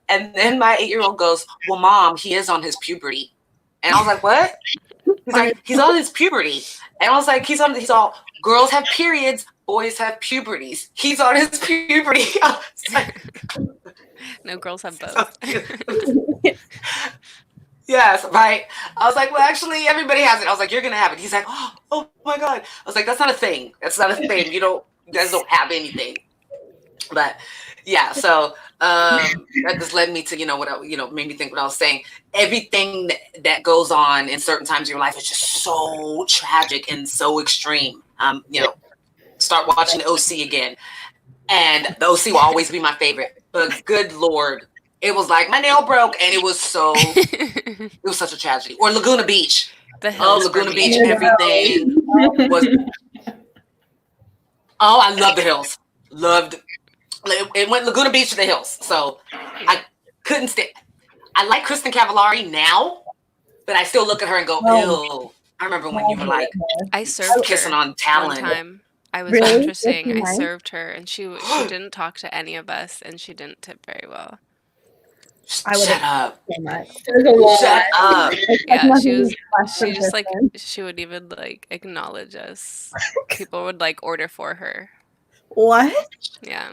And then my 8-year-old goes, well, Mom, he is on his puberty. And I was like, what? He's like, he's on his puberty. And I was like, he's all, girls have periods, boys have puberties. He's on his puberty. I was like, no, girls have both. Yes, right. I was like, well, actually, everybody has it. I was like, you're going to have it. He's like, oh my God. I was like, that's not a thing. That's not a thing. You guys don't have anything. But yeah, so that just led me to, made me think what I was saying. Everything that goes on in certain times of your life is just so tragic and so extreme. Start watching the OC again. And the OC will always be my favorite. But good Lord. It was like my nail broke, and it was such a tragedy. Or Laguna Beach. Laguna Beach, everything was. Oh, I love the hills. It went Laguna Beach to the hills, so I couldn't stay. I like Kristen Cavallari now, but I still look at her and go, ew. I remember when you were like, I served kissing her on talent. one time. I was Really? interesting. I served her, and she didn't talk to any of us, and she didn't tip very well. Shut up. So much. Shut up. Yeah, she would even like acknowledge us. People would like order for her. What? Yeah.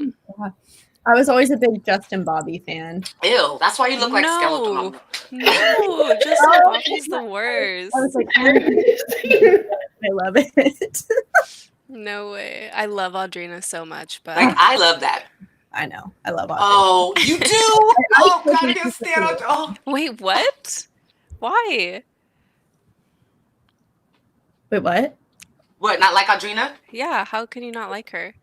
I was always a big Justin Bobby fan. Ew, that's why you look like Skeleton. No, Justin Bobby's the worst. I was like, I love it. No way. I love Audrina so much, but I love that. I know. I love Audrina. Oh, you do? Oh, God, I can't stand Audrina. Oh. Wait, what? Why? Wait, what? What, not like Audrina? Yeah, how can you not like her?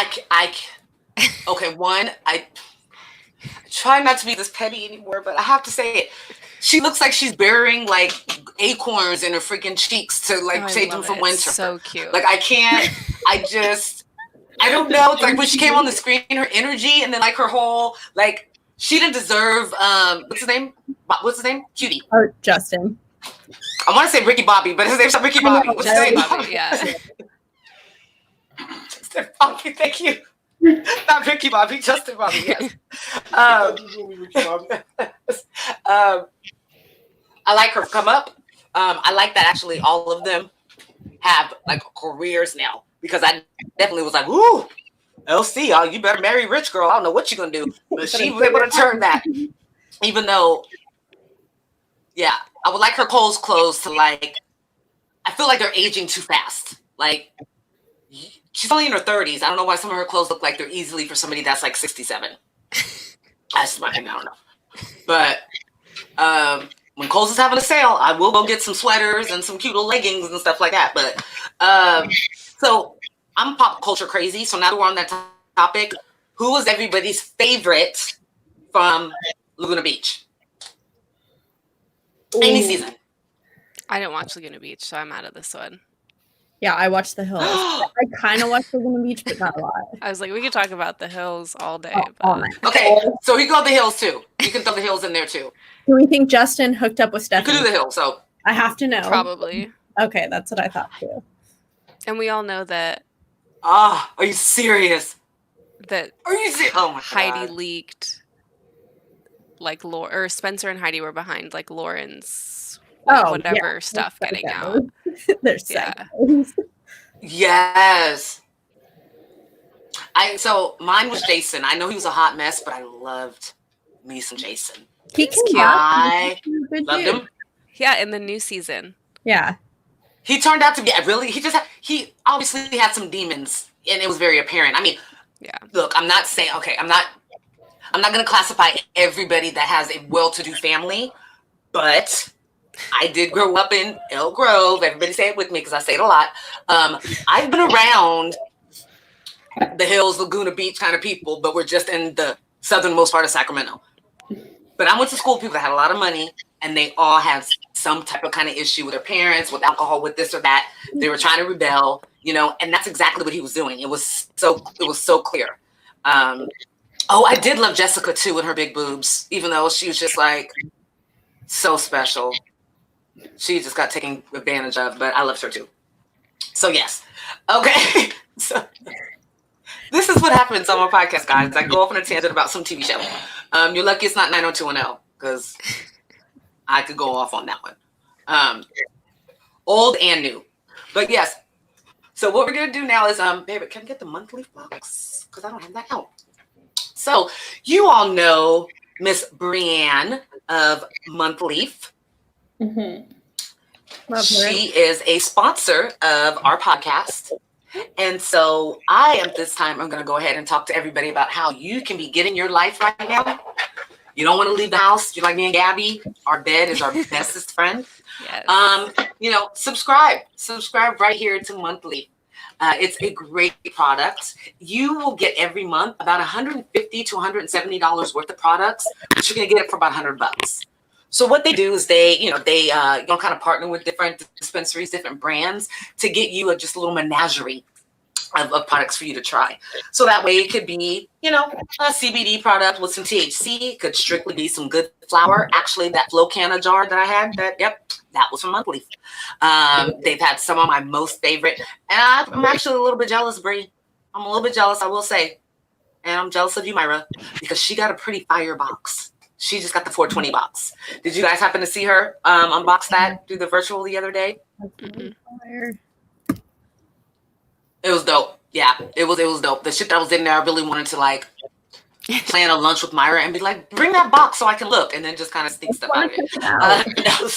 Okay, I try not to be this petty anymore, but I have to say it. She looks like she's bearing like acorns in her freaking cheeks to like save them from winter. So cute. Like I don't know. It's like when she came on the screen, her energy, and then like her whole like she didn't deserve what's his name? Cutie. Oh, Justin. I want to say Ricky Bobby, but his name's not Ricky Bobby. What's his name? Bobby, yeah. Justin Bobby, thank you. Not Ricky Bobby, Justin Bobby, yes. I like her come up. I like that actually all of them have like careers now, because I definitely was like, ooh, LC, you better marry rich girl. I don't know what you're gonna do. But she was able to turn that. Even though, yeah, I would like her polls closed to like, I feel like they're aging too fast. Like, she's only in her 30s. I don't know why some of her clothes look like they're easily for somebody that's like 67. That's my opinion. I don't know. But when Kohl's is having a sale, I will go get some sweaters and some cute little leggings and stuff like that. But so I'm pop culture crazy. So now that we're on that topic, who was everybody's favorite from Laguna Beach? Any season. I didn't watch Laguna Beach, so I'm out of this one. Yeah, I watched The Hills. I kind of watched Laguna Beach, but not a lot. I was like, we could talk about The Hills all day. All night. Okay, so you go The Hills too. You can throw The Hills in there too. Do we think Justin hooked up with Stephanie? You could do The Hills, so. I have to know. Probably. Okay, that's what I thought too. And we all know that. Are you serious? that Are you serious? Oh my Heidi God. leaked, like or Spencer and Heidi were behind like Lauren's whatever stuff getting out. They're psychos. Yes. So mine was Jason. I know he was a hot mess, but I loved me some Jason. He's cute. I loved him. Yeah, in the new season. Yeah. He turned out to be he obviously had some demons, and it was very apparent. I mean, look, I'm not saying, I'm not going to classify everybody that has a well-to-do family, but I did grow up in Elk Grove. Everybody say it with me because I say it a lot. I've been around the hills, Laguna Beach kind of people, but we're just in the southernmost part of Sacramento. But I went to school with people that had a lot of money, and they all had some type of kind of issue with their parents, with alcohol, with this or that. They were trying to rebel, and that's exactly what he was doing. It was so clear. I did love Jessica too with her big boobs, even though she was just like so special. She just got taken advantage of, but I loved her too. So yes. Okay. So this is what happens on my podcast, guys. I go off on a tangent about some TV show. You're lucky it's not 90210, because I could go off on that one. Old and new. But yes. So what we're going to do now is, baby, can I get the monthly box? Because I don't have that out. So you all know Miss Brianne of Monthleaf. Mm-hmm. She is a sponsor of our podcast. And so at this time, I'm going to go ahead and talk to everybody about how you can be getting your life right now. You don't want to leave the house. You're like me and Gabby. Our bed is our bestest friend. Yes. Subscribe right here to Monthly. It's a great product. You will get every month about $150 to $170 worth of products, but you're going to get it for about $100. So what they do is they kind of partner with different dispensaries, different brands to get you just a little menagerie of products for you to try. So that way it could be, a CBD product with some THC. It could strictly be some good flower. Actually, that Flow Canna jar that I had, that was from Monthly. They've had some of my most favorite. And I'm actually a little bit jealous, Brie. I'm a little bit jealous, I will say. And I'm jealous of you, Myra, because she got a pretty fire box. She just got the 420 box. Did you guys happen to see her unbox that through the virtual the other day? Mm-hmm. It was dope. Yeah, it was dope. The shit that was in there, I really wanted to plan a lunch with Myra and be like, bring that box so I can look, and then just kind of sneak stuff out of it.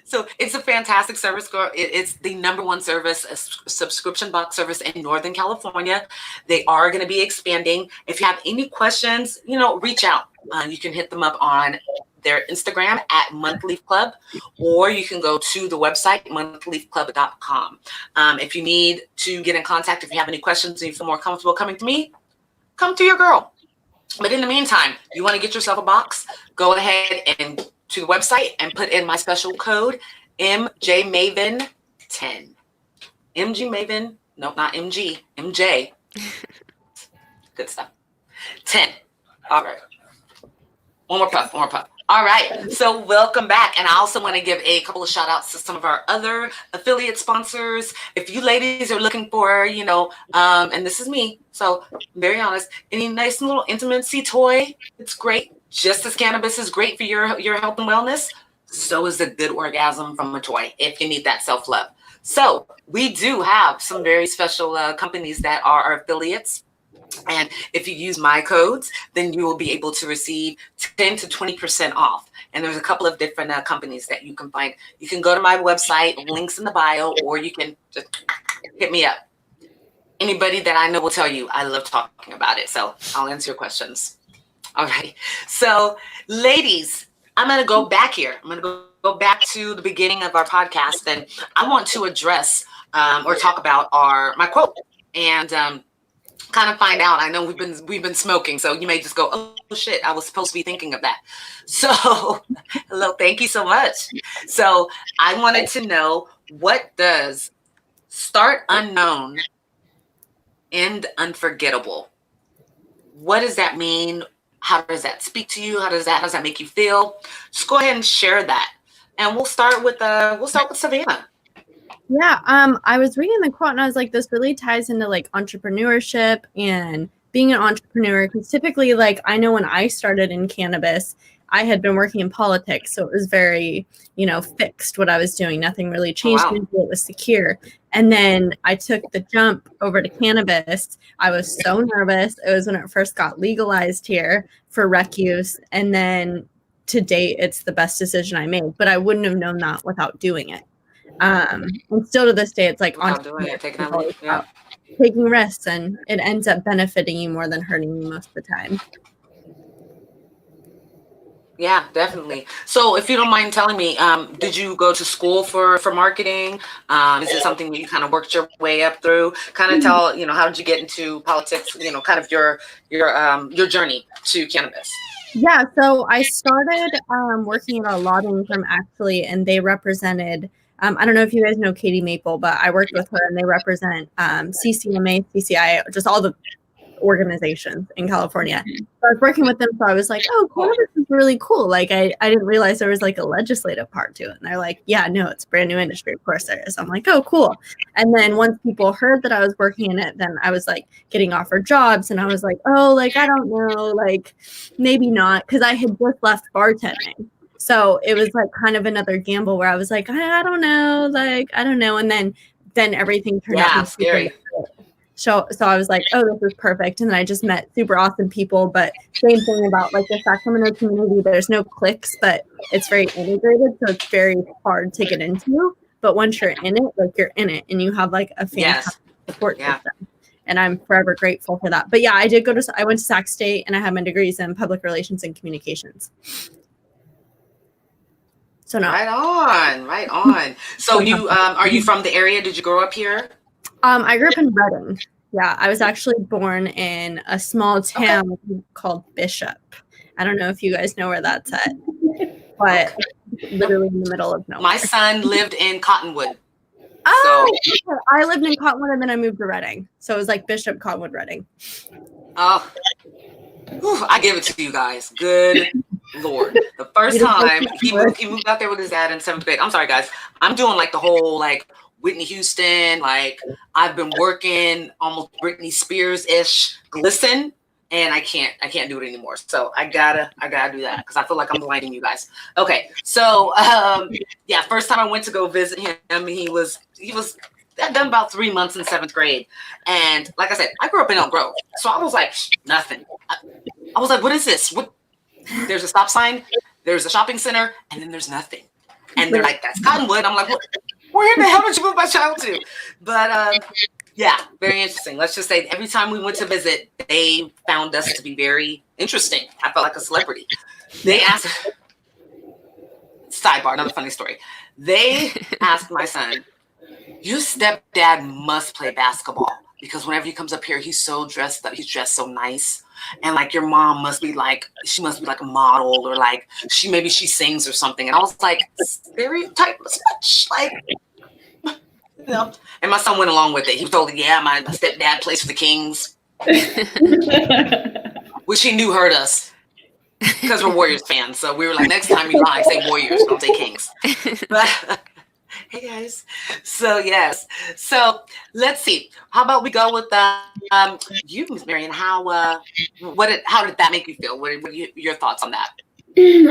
So it's a fantastic service, girl. It's the number one service, a subscription box service in Northern California. They are going to be expanding. If you have any questions, reach out. You can hit them up on their Instagram at Monthleaf Club, or you can go to the website, monthleafclub.com. If you need to get in contact, if you have any questions and you feel more comfortable coming to me, come to your girl. But in the meantime, you want to get yourself a box, go ahead and to the website and put in my special code, MJMaven10. MG no, not MG, MJ. Good stuff. 10. All right. One more puff. All right. So welcome back. And I also want to give a couple of shout outs to some of our other affiliate sponsors. If you ladies are looking for, and this is me, so I'm very honest, any nice little intimacy toy, it's great. Just as cannabis is great for your health and wellness, so is a good orgasm from a toy if you need that self-love. So we do have some very special companies that are our affiliates. And if you use my codes, then you will be able to receive 10 to 20% off. And there's a couple of different companies that you can find. You can go to my website, links in the bio, or you can just hit me up. Anybody that I know will tell you I love talking about it. So I'll answer your questions. All right. So ladies, I'm going to go back here. I'm going to go back to the beginning of our podcast. And I want to address or talk about my quote and kind of find out. I know we've been smoking, so you may just go, oh shit, I was supposed to be thinking of that. So hello, thank you so much. So I wanted to know, what does start unknown, end unforgettable? What does that mean? How does that speak to you? How does that make you feel? Just go ahead and share that. And we'll start with Savannah. Yeah, I was reading the quote and I was like, this really ties into like entrepreneurship and being an entrepreneur. Because typically, like, I know when I started in cannabis, I had been working in politics, so it was very, fixed what I was doing. Nothing really Oh, changed wow. until it was secure. And then I took the jump over to cannabis. I was so nervous. It was when it first got legalized here for rec use, and then to date, it's the best decision I made. But I wouldn't have known that without doing it. And still to this day, it's like Without doing it, taking that leap. Yeah. taking risks, and it ends up benefiting you more than hurting you most of the time. Yeah, definitely. So if you don't mind telling me, did you go to school for marketing? Is it something that you kind of worked your way up through? Kind of tell, how did you get into politics, kind of your journey to cannabis? Yeah, so I started working at a lobbying firm actually, and they represented, I don't know if you guys know Katie Maple, but I worked with her, and they represent CCMA, CCI, just all the organizations in California. So I was working with them, so I was like, oh, cannabis is really cool. Like, I didn't realize there was like a legislative part to it. And they're like, yeah, no, it's a brand new industry. Of course there is. I'm like, oh, cool. And then once people heard that I was working in it, then I was like getting offered jobs, and I was like, oh, like, I don't know, like, maybe not, because I had just left bartending. So it was like kind of another gamble where I was like, I don't know, like, I don't know. And then everything turned out scary. So I was like, oh, this is perfect. And then I just met super awesome people. But same thing about like the Sacramento community. There's no cliques, but it's very integrated. So it's very hard to get into. But once you're in it, like you're in it, and you have like a fantastic support system. And I'm forever grateful for that. But yeah, I went to Sac State, and I have my degrees in public relations and communications. So no. Right on. So you are you from the area? Did you grow up here? I grew up in Redding. Yeah, I was actually born in a small town called Bishop. I don't know if you guys know where that's at, but literally in the middle of nowhere. My son lived in Cottonwood. Oh, so. I lived in Cottonwood, and then I moved to Redding. So it was like Bishop, Cottonwood, Redding. Oh, I give it to you guys. Good Lord. The first time he moved out there with his dad in 7th grade. I'm sorry, guys. I'm doing like the whole like Whitney Houston, like I've been working almost Britney Spears-ish glisten, and I can't do it anymore. So I gotta do that because I feel like I'm blinding you guys. Okay, so first time I went to go visit him, he was I'd done about 3 months in 7th grade, and like I said, I grew up in Elk Grove, so I was like nothing. I was like, what is this? What? There's a stop sign, there's a shopping center, and then there's nothing. And they're like, that's Cottonwood. I'm like, what? Where the hell did you move my child to? But very interesting. Let's just say every time we went to visit, they found us to be very interesting. I felt like a celebrity. They asked, sidebar, another funny story. They asked my son, your stepdad must play basketball because whenever he comes up here, he's so dressed up. He's dressed so nice. And like your mom must be like a model, or like she sings or something. And I was like, stereotype as much, like, And my son went along with it. He was told, yeah, my stepdad plays for the Kings, which he knew hurt us because we're Warriors fans. So we were like, next time you lie, say Warriors, don't say Kings. But hey guys. So yes. So let's see. How about we go with you, Marion? How did that make you feel? What are your thoughts on that?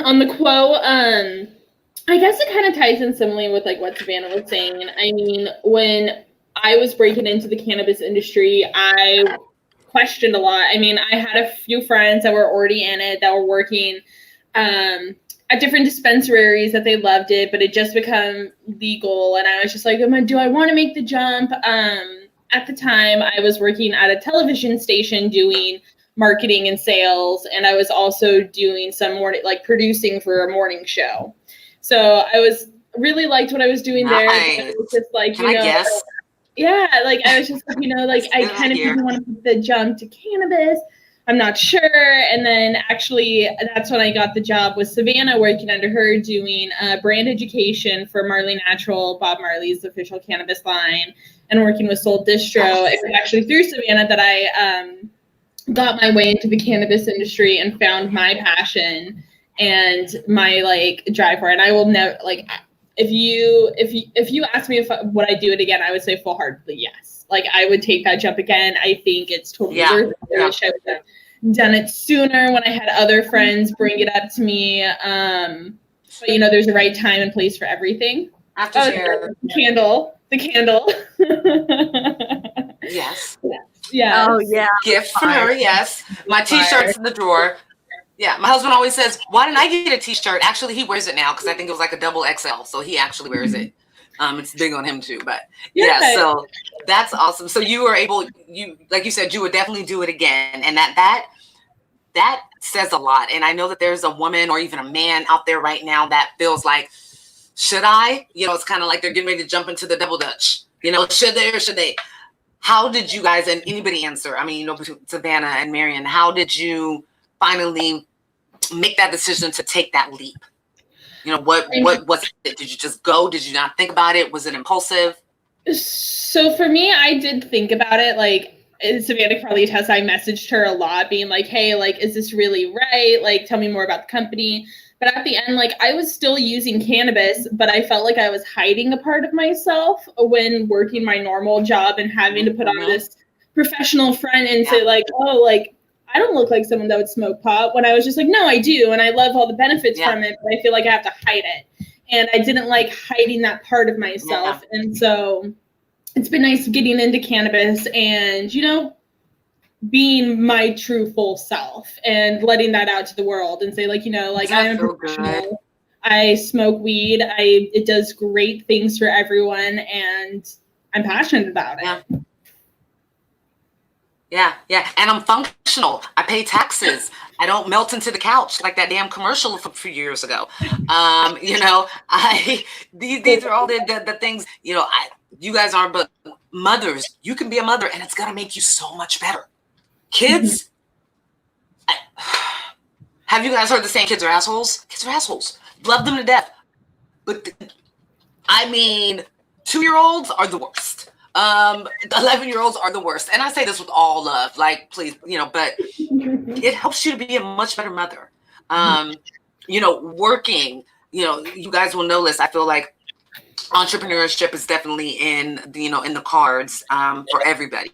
On the quote, I guess it kind of ties in similarly with like what Savannah was saying. I mean, when I was breaking into the cannabis industry, I questioned a lot. I mean, I had a few friends that were already in it, that were working at different dispensaries, that they loved it, but it just become legal. And I was just like, do I want to make the jump? At the time, I was working at a television station doing marketing and sales, and I was also doing some morning, like producing for a morning show. So I was really liked what I was doing there. It was just like, Can I guess? Yeah, like I was just, like I kind of didn't want to make the jump to cannabis. I'm not sure. And then actually that's when I got the job with Savannah, working under her, doing brand education for Marley Natural, Bob Marley's official cannabis line, and working with Soul Distro. It was actually through Savannah that I got my way into the cannabis industry and found my passion and my like drive for it. And I will never, like, if you asked me would I do it again, I would say full-heartedly yes. Like I would take that jump again. I think it's totally worth it. I wish I would have done it sooner when I had other friends bring it up to me. But you know, there's a right time and place for everything. The candle. Yes. Yeah. Oh yeah. Gift for her. Yes. My T-shirt's in the drawer. Yeah. My husband always says, "Why didn't I get a T-shirt?" Actually, he wears it now because I think it was like a double XL, so he actually wears it. It's big on him too. But yeah, so that's awesome. So you were able, like you said, you would definitely do it again, and that says a lot. And I know that there's a woman or even a man out there right now that feels like, should I? You know, it's kind of like they're getting ready to jump into the double dutch. You know, should they or should they? How did you guys, and anybody answer? I mean, you know, between Savannah and Marion, how did you finally make that decision to take that leap? You know, what was it? Did you just go? Did you not think about it? Was it impulsive? So for me, I did think about it. Like, Savannah probably attests, I messaged her a lot being like, hey, like, is this really right? Like, tell me more about the company. But at the end, like, I was still using cannabis, but I felt like I was hiding a part of myself when working my normal job and having to put on this professional front and say like, oh, like, I don't look like someone that would smoke pot, when I was just like, no, I do. And I love all the benefits from it, but I feel like I have to hide it. And I didn't like hiding that part of myself. And so it's been nice getting into cannabis and, you know, being my true full self and letting that out to the world and say like, you know, like I am professional. I smoke weed. It does great things for everyone and I'm passionate about it. Yeah. And I'm functional. I pay taxes. I don't melt into the couch like that damn commercial from a few years ago. You know, these are all the things, you know, you guys aren't, but mothers, you can be a mother and it's going to make you so much better. Kids, have you guys heard the saying, kids are assholes? Kids are assholes. Love them to death. But I mean, 2-year-olds are the worst. 11-year-olds are the worst. And I say this with all love, like, please, you know, but it helps you to be a much better mother. You know, working, you know, you guys will know this. I feel like entrepreneurship is definitely in the cards for everybody.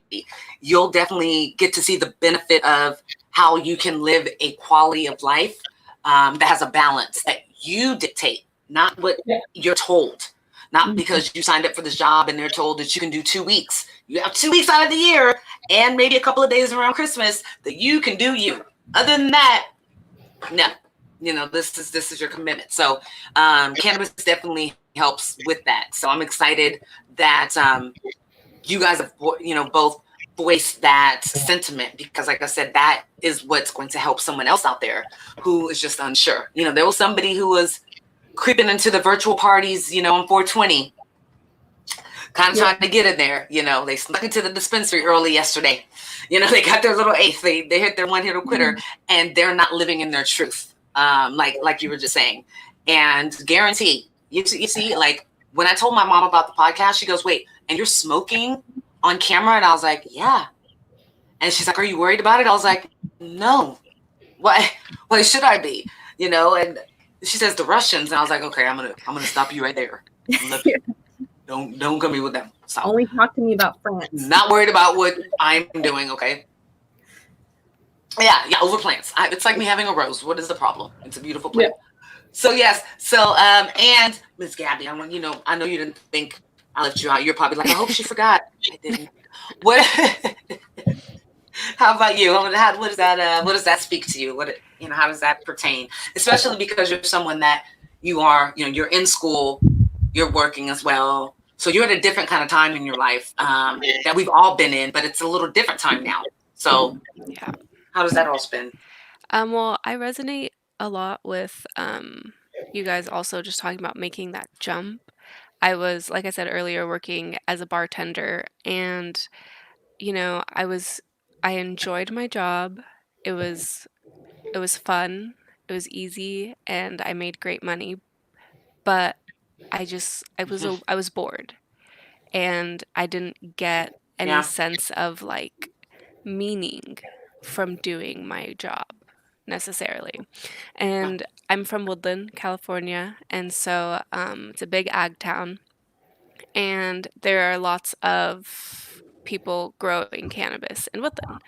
You'll definitely get to see the benefit of how you can live a quality of life that has a balance that you dictate, not what you're told. Not because you signed up for this job and they're told that you can do 2 weeks. You have 2 weeks out of the year and maybe a couple of days around Christmas that you can do you. Other than that, no. You know, this is your commitment. So cannabis definitely helps with that. So I'm excited that you guys have, you know, both voiced that sentiment, because like I said, that is what's going to help someone else out there who is just unsure. You know, there was somebody who was creeping into the virtual parties, you know, on 420, kind of trying to get in there. You know, they snuck into the dispensary early yesterday. You know, they got their little eighth. They hit their one-hitter quitter, and they're not living in their truth, like you were just saying. And guarantee, you see, like when I told my mom about the podcast, she goes, "Wait, and you're smoking on camera?" And I was like, "Yeah." And she's like, "Are you worried about it?" I was like, "No. Why should I be?" You know, and she says the Russians, and I was like, "Okay, I'm gonna stop you right there. Don't come me with them. Stop. Only talk to me about France. Not worried about what I'm doing, okay?" Yeah, over plants. It's like me having a rose. What is the problem? It's a beautiful plant. Yeah. So yes, and Miss Gabby, I know you didn't think I left you out. You're probably like, I hope she forgot. I didn't. What? How about you? What does that speak to you? How does that pertain? Especially because you're someone that you're in school, you're working as well. So you're at a different kind of time in your life that we've all been in, but it's a little different time now. So yeah, how does that all spin? Well, I resonate a lot with you guys also just talking about making that jump. I was, like I said earlier, working as a bartender, and I enjoyed my job. It was fun. It was easy, and I made great money. But I was bored, and I didn't get any sense of like meaning from doing my job. necessarily. And I'm from Woodland, California, and so it's a big ag town, and there are lots of people growing cannabis in Woodland.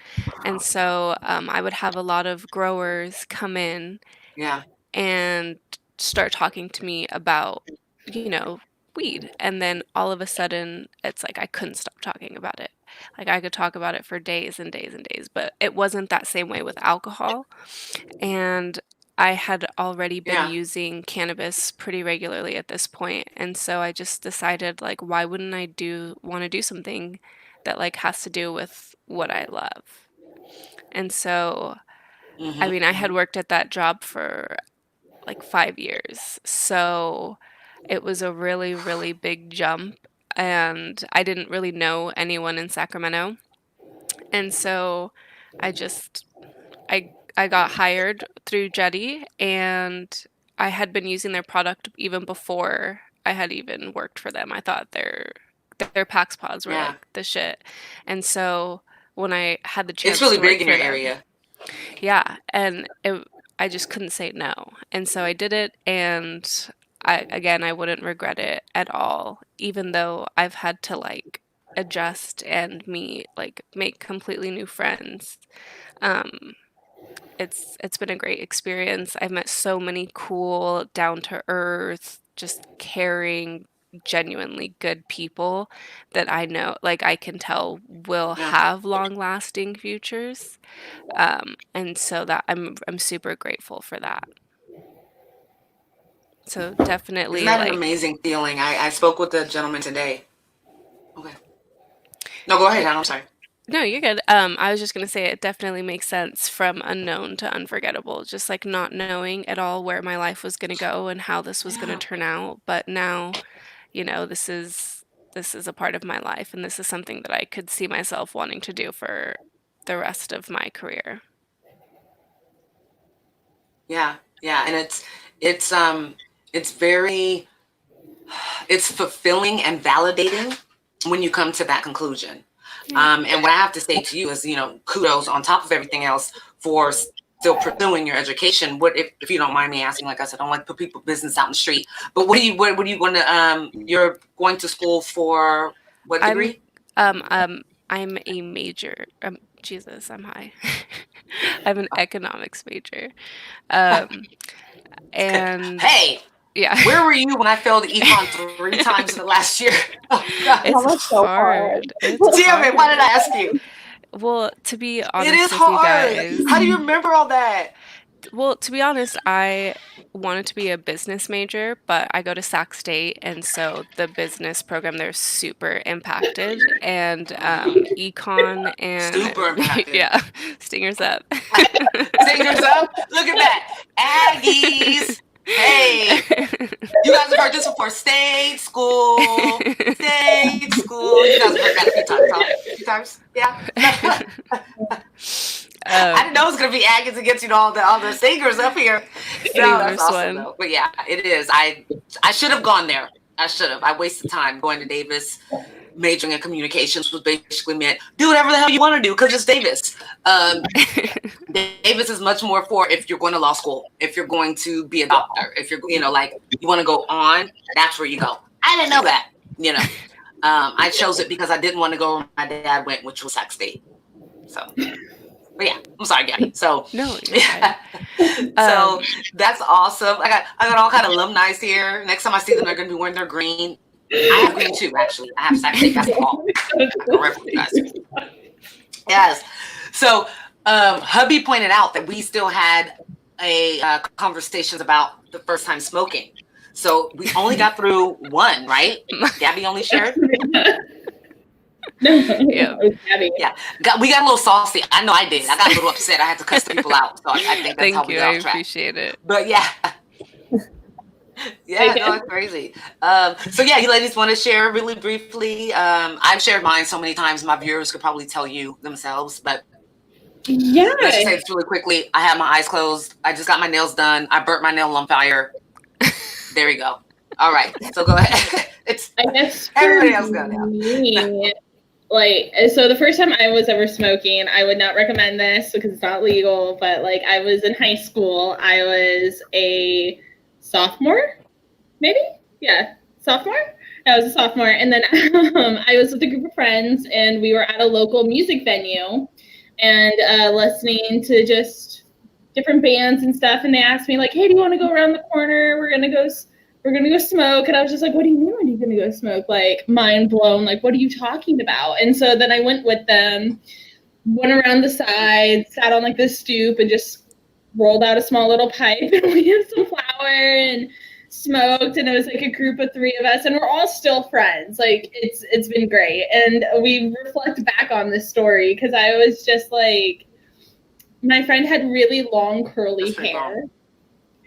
And so I would have a lot of growers come in Yeah. and start talking to me about, weed. And then all of a sudden, it's like I couldn't stop talking about it. Like I could talk about it for days and days and days, but it wasn't that same way with alcohol. And I had already been Yeah. using cannabis pretty regularly at this point, and so I just decided, like, why wouldn't I want to do something that like has to do with what I love? And so, I mean, I had worked at that job for like 5 years, so it was a really, really big jump, and I didn't really know anyone in Sacramento, and so I just I got hired through Jetty, and I had been using their product even before I had even worked for them. I thought their Pax Pods were Yeah. like the shit. And so when I had the chance It's really to work big in for your them, area. yeah, and I just couldn't say no. And so I did it, and I wouldn't regret it at all, even though I've had to like adjust and make completely new friends. Um, it's been a great experience. I've met so many cool, down to earth, just caring, genuinely good people that I know, like I can tell will Yeah. have long lasting futures. And so that I'm super grateful for that. So Isn't definitely that an like amazing feeling? I spoke with a gentleman today. Okay. No, go ahead, Hannah. I'm sorry. no, you're good. I was just gonna say it definitely makes sense from unknown to unforgettable, just like not knowing at all where my life was gonna go and how this was gonna Yeah. turn out. But now, this is a part of my life, and this is something that I could see myself wanting to do for the rest of my career. Yeah. Yeah. And it's very it's fulfilling and validating when you come to that conclusion. And what I have to say to you is, kudos on top of everything else for still pursuing your education. What if you don't mind me asking? Like I said, I don't like to put people's business out in the street. But what are you going to you're going to school for what degree? I'm a major. Jesus, I'm high. I'm an economics major. And Hey, yeah, where were you when I failed econ 3 times in the last year? Oh, God. it's was so hard. hard. It's Damn it! Why did I hard. ask you? Well, to be It honest is with you hard. guys, How do you remember all that? well, to be honest, I wanted to be a business major, but I go to Sac State, and so the business program there is super impacted, and econ and Super impacted. yeah, stingers up. Singers up. Look at that. Aggies. Hey, you guys have heard this before. State school. State school. You guys have heard that a few times, huh? A few times? Yeah. I didn't know it was gonna be Aggies against all the singers up here. No, that's awesome though. But yeah, it is. I should have gone there. I should have. I wasted time going to Davis. Majoring in communications was basically meant do whatever the hell you want to do because it's Davis. Davis is much more for if you're going to law school, if you're going to be a doctor, if you're like you want to go on, that's where you go. I didn't know that. I chose it because I didn't want to go where my dad went, which was Sac State. So, but yeah, I'm sorry, Gabby. So No, you're fine. so that's awesome. I got all kind of alumni here. Next time I see them, they're going to be wearing their green. I have green too, actually. I have Sac State basketball. Yes. So hubby pointed out that we still had conversations about the first time smoking. So we only got through one, right? Gabby only shared. No, Yeah. Gabby. Yeah, we got a little saucy. I know I did. I got a little upset. I had to cuss the people out. So I think that's how Thank we you. got I off track. appreciate it. But yeah. Yeah, no, it's crazy. So yeah, you ladies want to share really briefly? I've shared mine so many times. My viewers could probably tell you themselves, but Yeah. let's just say this really quickly. I have my eyes closed. I just got my nails done. I burnt my nail on fire. There you go. All right. So go ahead. I guess everybody else go now. me, like, so the first time I was ever smoking, I would not recommend this because it's not legal, but like I was in high school. I was a sophomore, maybe? Yeah, sophomore? I was a sophomore. And then I was with a group of friends and we were at a local music venue and listening to just different bands and stuff. And they asked me like, hey, do you want to go around the corner? We're going to go smoke. And I was just like, what do you mean, are you going to go smoke? Like, mind blown. Like, what are you talking about? And so then I went with them, went around the side, sat on like this stoop and just rolled out a small little pipe and we had some flour and smoked. And it was like a group of 3 of us and we're all still friends. Like, it's been great. And we reflect back on this story because I was just like, my friend had really long curly hair.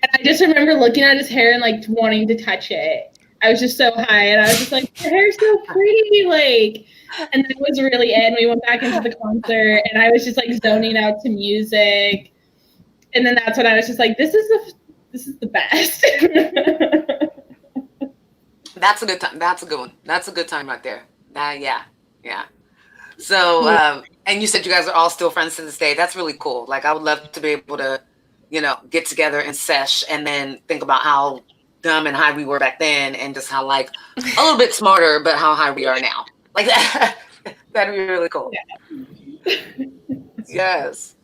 And I just remember looking at his hair and like wanting to touch it. I was just so high and I was just like, your hair's so pretty. Like, and then it was really in. We went back into the concert and I was just like zoning out to music. And then that's when I was just like, this is the best. That's a good time. That's a good one. That's a good time right there. Yeah. So, and you said you guys are all still friends to this day. That's really cool. Like, I would love to be able to, get together and sesh and then think about how dumb and high we were back then and just how like a little bit smarter, but how high we are now. Like that. That'd be really cool. Yeah. Yes.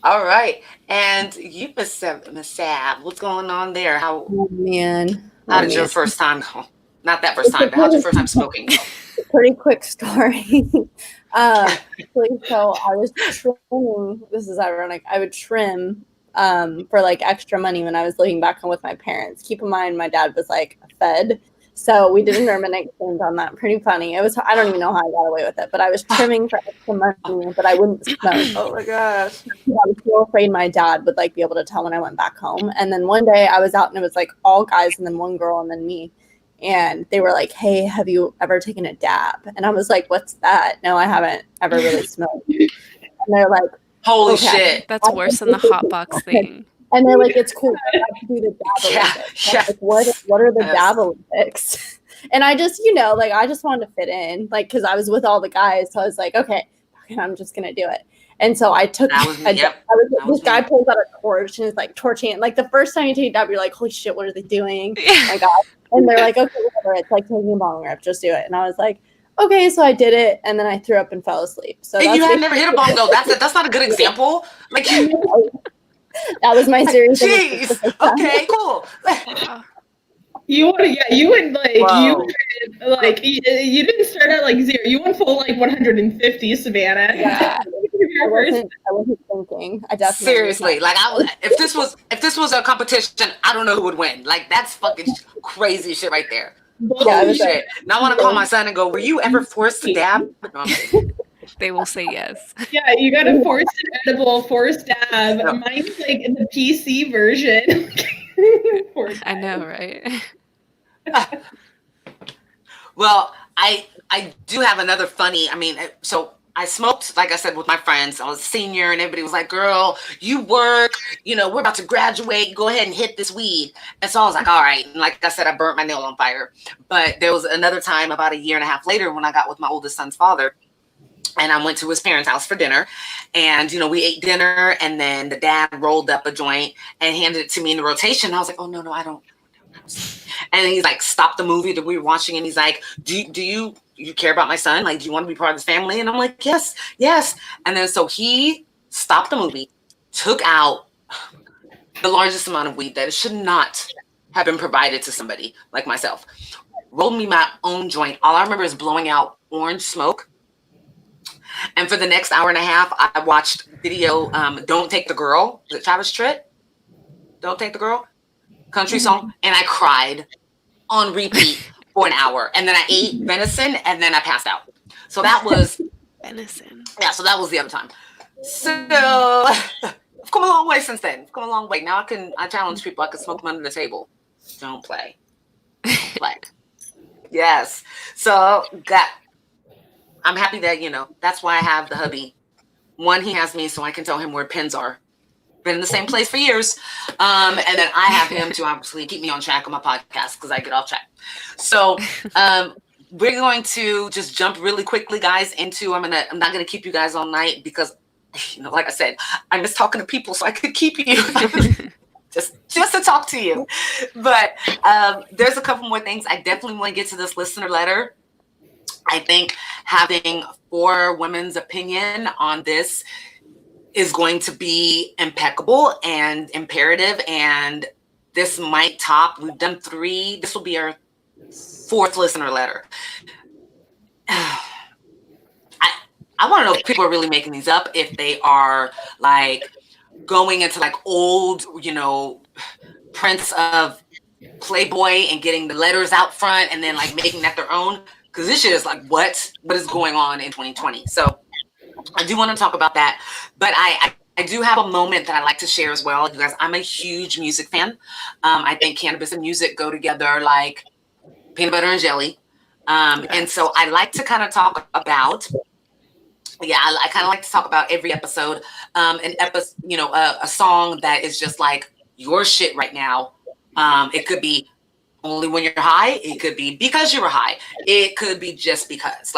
All right. And you, Miss Sav, what's going on there? How did your first time go? Not that first time, but how'd your first time smoking go? Pretty quick story. So I was trimming. This is ironic. I would trim for like extra money when I was living back home with my parents. Keep in mind, my dad was like a Fed, so we did an urban exchange on that. Pretty funny. It was. I don't even know how I got away with it, but I was trimming for extra money, but I wouldn't smoke. Oh my gosh! I was so afraid my dad would like be able to tell when I went back home. And then one day I was out and it was like all guys and then one girl and then me. And they were like, hey, have you ever taken a dab? And I was like, what's that? No, I haven't ever really smoked. And they're like, holy shit. That's worse than the hot box thing. And they're like, it's cool. I have to do the dab Olympics. Yeah. Like, what are the dab Olympics? And I just, I just wanted to fit in, like, because I was with all the guys. So I was like, okay, I'm just going to do it. And so I took, this guy pulls out a torch and is like torching it. Like the first time you take a dab, you're like, holy shit, what are they doing? Oh my God. And they're like, okay, whatever. It's like taking a bong rip. Just do it. And I was like, okay. So I did it. And then I threw up and fell asleep. So and you had never hit a bong though. That's not a good example. Like that was my series. Jeez. Okay, cool. You would like, wow. You didn't start at like 0. You went full like 150, Savannah. Yeah. I wasn't thinking. I definitely seriously like if this was a competition, I don't know who would win. Like that's fucking crazy shit right there. Yeah, shit. Now I want to call my son and go, were you ever forced to dab? They will say yes. Yeah, you got a forced edible, forced dab. No. Mine's like in the PC version. I know, right? Well, I do have another funny. So I smoked, like I said, with my friends. I was a senior, and everybody was like, "Girl, you work. We're about to graduate. Go ahead and hit this weed." And so I was like, "All right." And like I said, I burnt my nail on fire. But there was another time, about a year and a half later, when I got with my oldest son's father. And I went to his parents' house for dinner, and we ate dinner, and then the dad rolled up a joint and handed it to me in the rotation. I was like, "Oh no, I don't." And he's like, "Stop the movie that we were watching," and he's like, "Do you care about my son? Like, do you want to be part of this family?" And I'm like, "Yes." And then so he stopped the movie, took out the largest amount of weed that should not have been provided to somebody like myself, rolled me my own joint. All I remember is blowing out orange smoke. And for the next hour and a half, I watched video, Don't Take the Girl, the Travis Tritt, Don't Take the Girl, country song. And I cried on repeat for an hour. And then I ate venison and then I passed out. So that was venison. Yeah, so that was the other time. So I've come a long way since then. I've come a long way. Now I challenge people. I can smoke them under the table. Don't play. Play. Yes. So I'm happy that, that's why I have the hubby. One, he has me so I can tell him where pins are. Been in the same place for years. And then I have him to obviously keep me on track on my podcast because I get off track. So we're going to just jump really quickly, guys, into, I'm not gonna keep you guys all night because, like I said, I miss talking to people, so I could keep you just to talk to you. But there's a couple more things. I definitely want to get to this listener letter. I think having 4 women's opinion on this is going to be impeccable and imperative, and this might top. We've done 3. This will be our 4th listener letter. I want to know if people are really making these up, if they are like going into like old, prints of Playboy and getting the letters out front and then like making that their own. Because this shit is like, what is going on in 2020? So I do want to talk about that, but I do have a moment that I like to share as well. You guys, I'm a huge music fan. I think cannabis and music go together like peanut butter and jelly. And so I like to kind of talk about, I kind of like to talk about every episode, a song that is just like your shit right now. It could be only when you're high. It could be because you were high. It could be just because.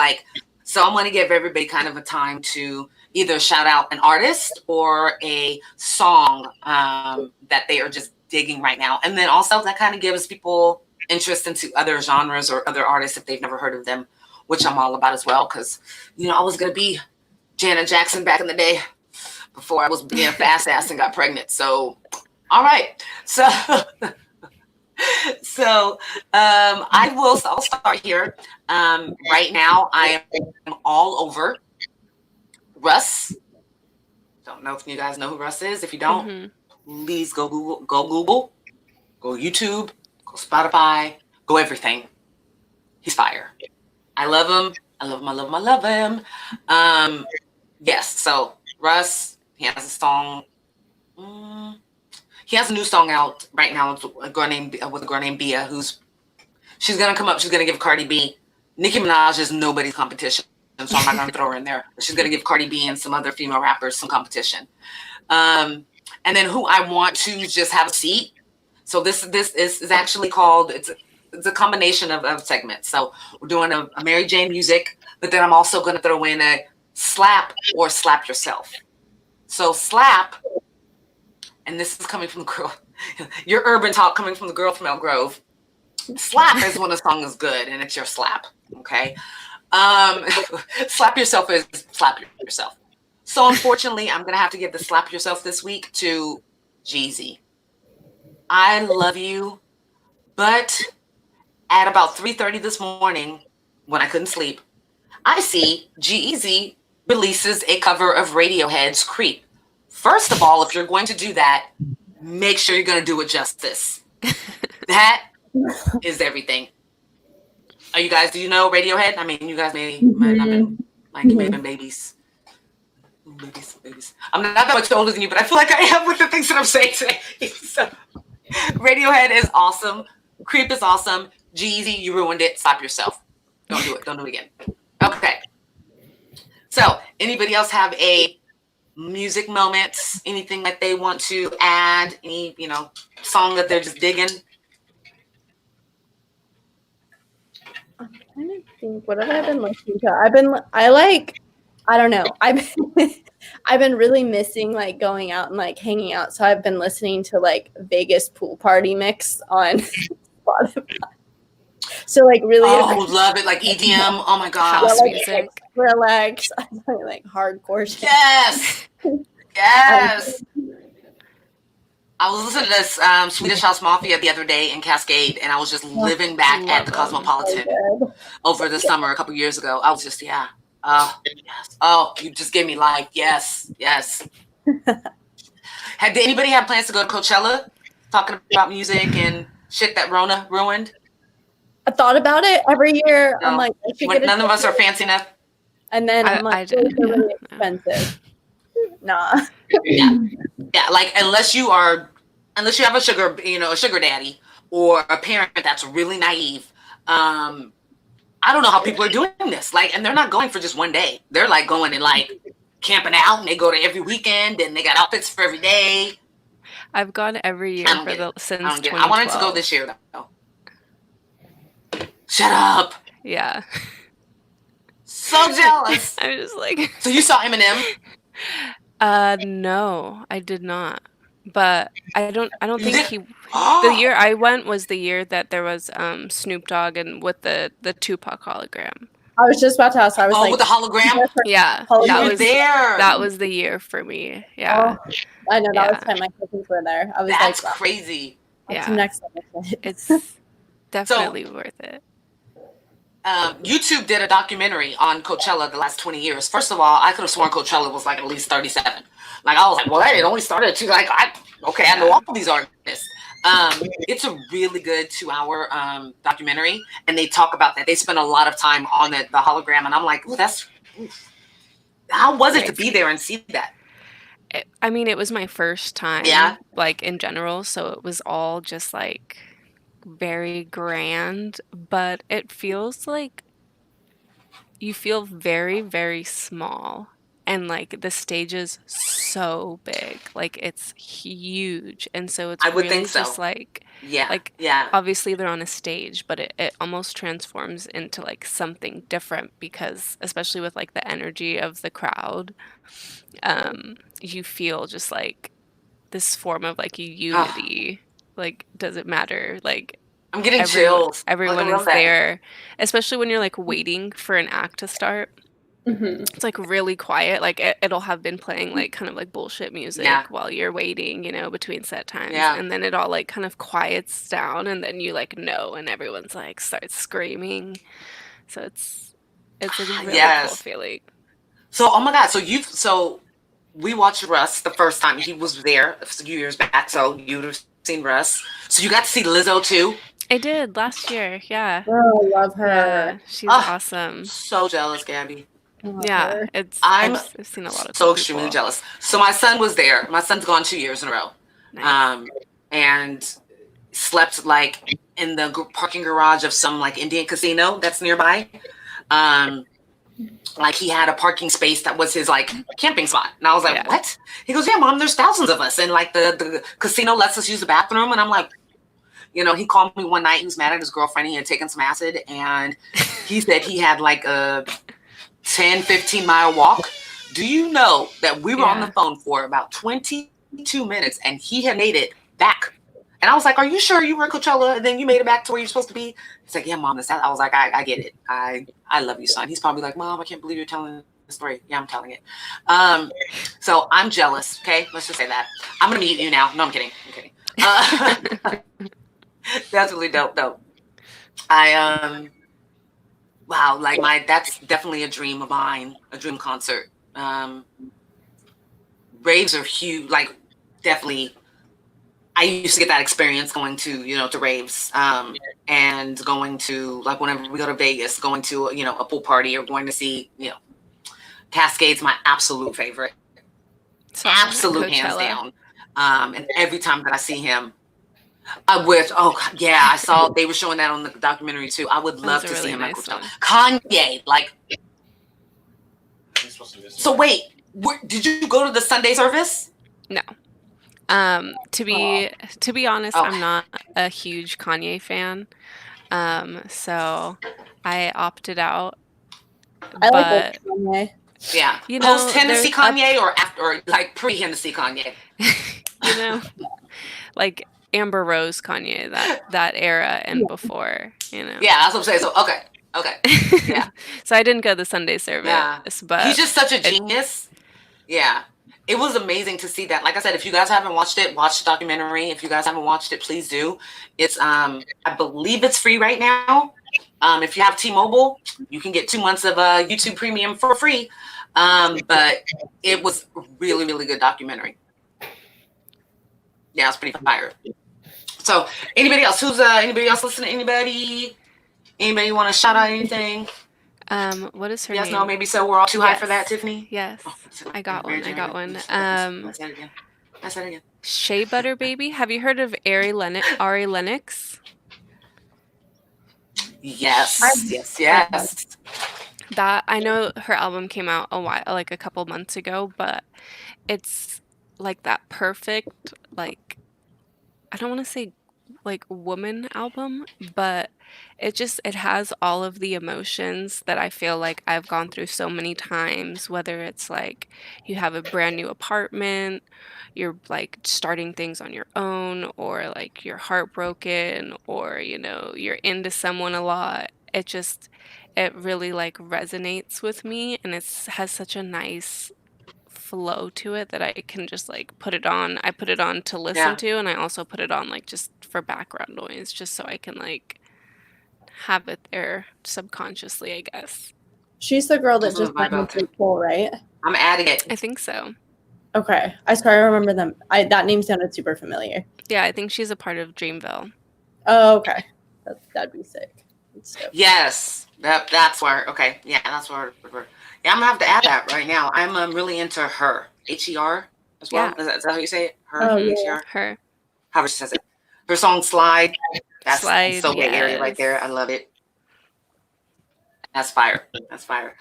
So I'm going to give everybody kind of a time to either shout out an artist or a song that they are just digging right now. And then also that kind of gives people interest into other genres or other artists if they've never heard of them, which I'm all about as well. Because, I was going to be Janet Jackson back in the day before I was being a fast ass and got pregnant. So, all right. I'll start here. Right now, I am all over Russ. Don't know if you guys know who Russ is. If you don't, please go Google, go YouTube, go Spotify, go everything. He's fire. I love him. I love him. Yes. So Russ, he has a song. He has a new song out right now with a girl named Bia, she's gonna come up. She's gonna give Cardi B. Nicki Minaj is nobody's competition, so I'm not gonna throw her in there. But she's gonna give Cardi B and some other female rappers some competition. And then who I want to just have a seat. So this is actually called. It's a combination of segments. So we're doing a Mary Jane music, but then I'm also gonna throw in a slap or slap yourself. So slap. And this is coming from the girl, your urban talk coming from the girl from Elk Grove. Slap is when a song is good and it's your slap, okay? Slap yourself is slap yourself. So unfortunately, I'm going to have to give the slap yourself this week to Jeezy. I love you, but at about 3:30 this morning, when I couldn't sleep, I see G-Eazy releases a cover of Radiohead's Creep. First of all, if you're going to do that, make sure you're going to do it justice. That is everything. Do you know Radiohead? I mean, you guys might not been babies. Babies. I'm not that much older than you, but I feel like I am with the things that I'm saying today. So, Radiohead is awesome. Creep is awesome. Jeezy, you ruined it. Stop yourself. Don't do it. Don't do it again. Okay. So, anybody else have a music moments, anything that they want to add, any song that they're just digging? I'm trying to think, what have I been listening to? I don't know. I've been really missing like going out and like hanging out, so I've been listening to like Vegas Pool Party mix on Spotify. So like really, love it, like EDM. Oh my god, house music. Relax. I'm like hardcore shit. Yes. Yes. I was listening to this Swedish House Mafia the other day in Cascade, and I was just living back at the Cosmopolitan over the summer a couple years ago. I was just, yes. Oh, you just gave me life. Yes. Did anybody have plans to go to Coachella? Talking about music and shit that Rona ruined? I thought about it every year. No. I'm like, none of us are fancy enough. And then I'm like, they're really expensive. Nah. Yeah. Like unless you have a sugar daddy or a parent that's really naive. I don't know how people are doing this. Like, and they're not going for just one day. They're like going and like camping out, and they go to every weekend, and they got outfits for every day. I've gone every year since 2012. I wanted to go this year though. Shut up. Yeah. So jealous. I'm just like. So you saw Eminem? No, I did not. But I don't You think did? the year I went was the year that there was Snoop Dogg and with the Tupac hologram. I was just about to ask. I was like, with the hologram? Yeah, You that were was there. that was the year for me. Yeah. Oh, I know that Yeah. was time my cousins were there. I was That's like, crazy. that's Yeah. some next level shit. It's definitely worth it. YouTube did a documentary on Coachella the last 20 years. First of all, I could have sworn Coachella was like at least 37. Like I was like, what? It only started at 2. Like I know all these artists. It's a really good 2-hour documentary, and they talk about that. They spend a lot of time on the hologram, and I'm like, oh, how was it to be there and see that? I mean, it was my first time, like in general, so it was all just like very grand, but it feels like you feel very, very small. And like the stage is so big, like it's huge, and so it's I would really think so. just like obviously they're on a stage, but it almost transforms into like something different because especially with like the energy of the crowd, you feel just like this form of like unity. Like doesn't matter, like I'm getting chills. Everyone is there, especially when you're like waiting for an act to start. It's like really quiet. Like it'll have been playing like kind of like bullshit music while you're waiting, you know, between set times, and then it all like kind of quiets down, and then you like know, and everyone's like starts screaming. So it's a really cool feeling. So oh my god, so we watched Russ the first time he was there a few years back. So you'd have seen Russ. So you got to see Lizzo too. I did last year. Yeah. Oh, I love her. Yeah, she's awesome. So jealous, Gabby. Yeah, I've seen a lot of so extremely jealous. So my son was there. My son's gone 2 years in a row. Nice. And slept like in the parking garage of some like Indian casino that's nearby. Like he had a parking space that was his like camping spot. And I was like, what? He goes, yeah, Mom, there's thousands of us. And like the casino lets us use the bathroom. And I'm like, you know, he called me one night. He was mad at his girlfriend. He had taken some acid. And he said he had like a 10, 15-mile walk. Do you know that we were on the phone for about 22 minutes and he had made it back? And I was like, are you sure you were at Coachella and then you made it back to where you're supposed to be? He's like, yeah, Mom, I was like, I get it. I love you, son. He's probably like, Mom, I can't believe you're telling the story. Yeah, I'm telling it. So I'm jealous. Okay, let's just say that. I'm going to mute you now. No, I'm kidding. That's really dope. Wow, like that's definitely a dream of mine, a dream concert. Raves are huge, like definitely. I used to get that experience going to, you know, to raves, and going to like whenever we go to Vegas, going to, you know, a pool party or going to see, you know, Cascade's my absolute favorite, absolute hands down. And every time that I see him, I wish. Oh yeah, I saw they were showing that on the documentary too. I would love to see him at Coachella. Kanye, like. So wait, did you go to the Sunday service? No. To be honest, I'm not a huge Kanye fan. So I opted out. I like Kanye. Yeah. You know, post Hennessy Kanye or after, or like pre Hennessy Kanye. You know, like Amber Rose Kanye, that era and before, you know. Yeah, that's what I'm saying. So okay. Yeah. So I didn't go to the Sunday service, but he's just such a genius. Yeah. It was amazing to see that. Like I said, if you guys haven't watched it, watch the documentary. If you guys haven't watched it, please do. It's I believe it's free right now. If you have T-Mobile, you can get 2 months of YouTube Premium for free. But it was a really, really good documentary. Yeah, it's pretty fire. So anybody else? Anybody else listening? Anybody want to shout out anything? What is her name? Yes, no, maybe so. We're all too high for that, Tiffany? Yes. I got one. Say that again. Shea Butter Baby. Have you heard of Ari Lennox? Yes. That I know her album came out a couple months ago, but it's like that perfect, like, I don't want to say like woman album, but it has all of the emotions that I feel like I've gone through so many times, whether it's like you have a brand new apartment, you're like starting things on your own, or like you're heartbroken, or you're into someone a lot. It really like resonates with me, and it's has such a nice flow to it that I can just like put it on. I put it on to listen Yeah. to, and I also put it on like just for background noise, just so I can like have it there subconsciously, I guess. She's the girl that That's what just I'm about went to. Cool, right? I'm adding it. I think so. Okay. I remember them. That name sounded super familiar. Yeah, I think she's a part of Dreamville. Oh, okay. That'd be sick. Yes, that's where. Okay, yeah, that's where. Yeah, I'm gonna have to add that right now. I'm really into her. Her as well. Yeah. Is that how you say it? Her. Oh, yeah. Her. Her. However she says it. Her song "Slide." That's Slide, so Bay Area right there. I yes. love it. That's fire. That's fire.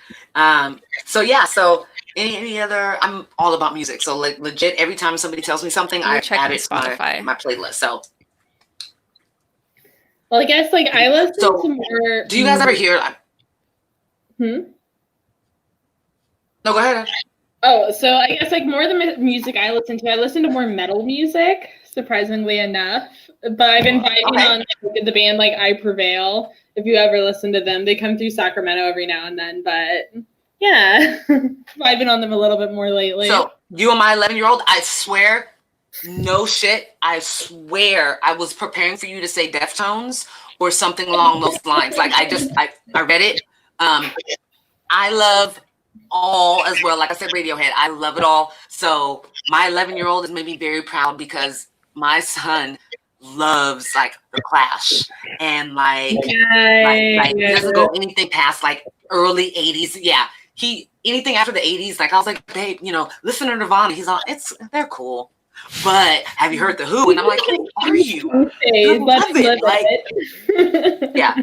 So yeah. So any other? I'm all about music. So like legit, every time somebody tells me something, I'm I checking add it to Spotify. my playlist. So Well, I guess like I listen So, to more. do you guys ever hear? Hmm? No, go ahead. Oh, so I guess like more than music I listen to more metal music, surprisingly enough. But I've been vibing Okay. on like, the band like I Prevail. If you ever listen to them, they come through Sacramento every now and then. But yeah, vibing on them a little bit more lately. So you and my 11-year-old, I swear, no shit, I swear I was preparing for you to say Deftones or something along those lines. Like I read it. I love all as well. Like I said, Radiohead, I love it all. So my 11-year-old is made me very proud because my son loves like the Clash and like he doesn't go anything past like early 80s. Yeah. Anything after the 80s, like I was like, babe, listen to Nirvana. He's all, they're cool. But have you heard the Who? And I'm like, who are you? Let's live Like, it. yeah.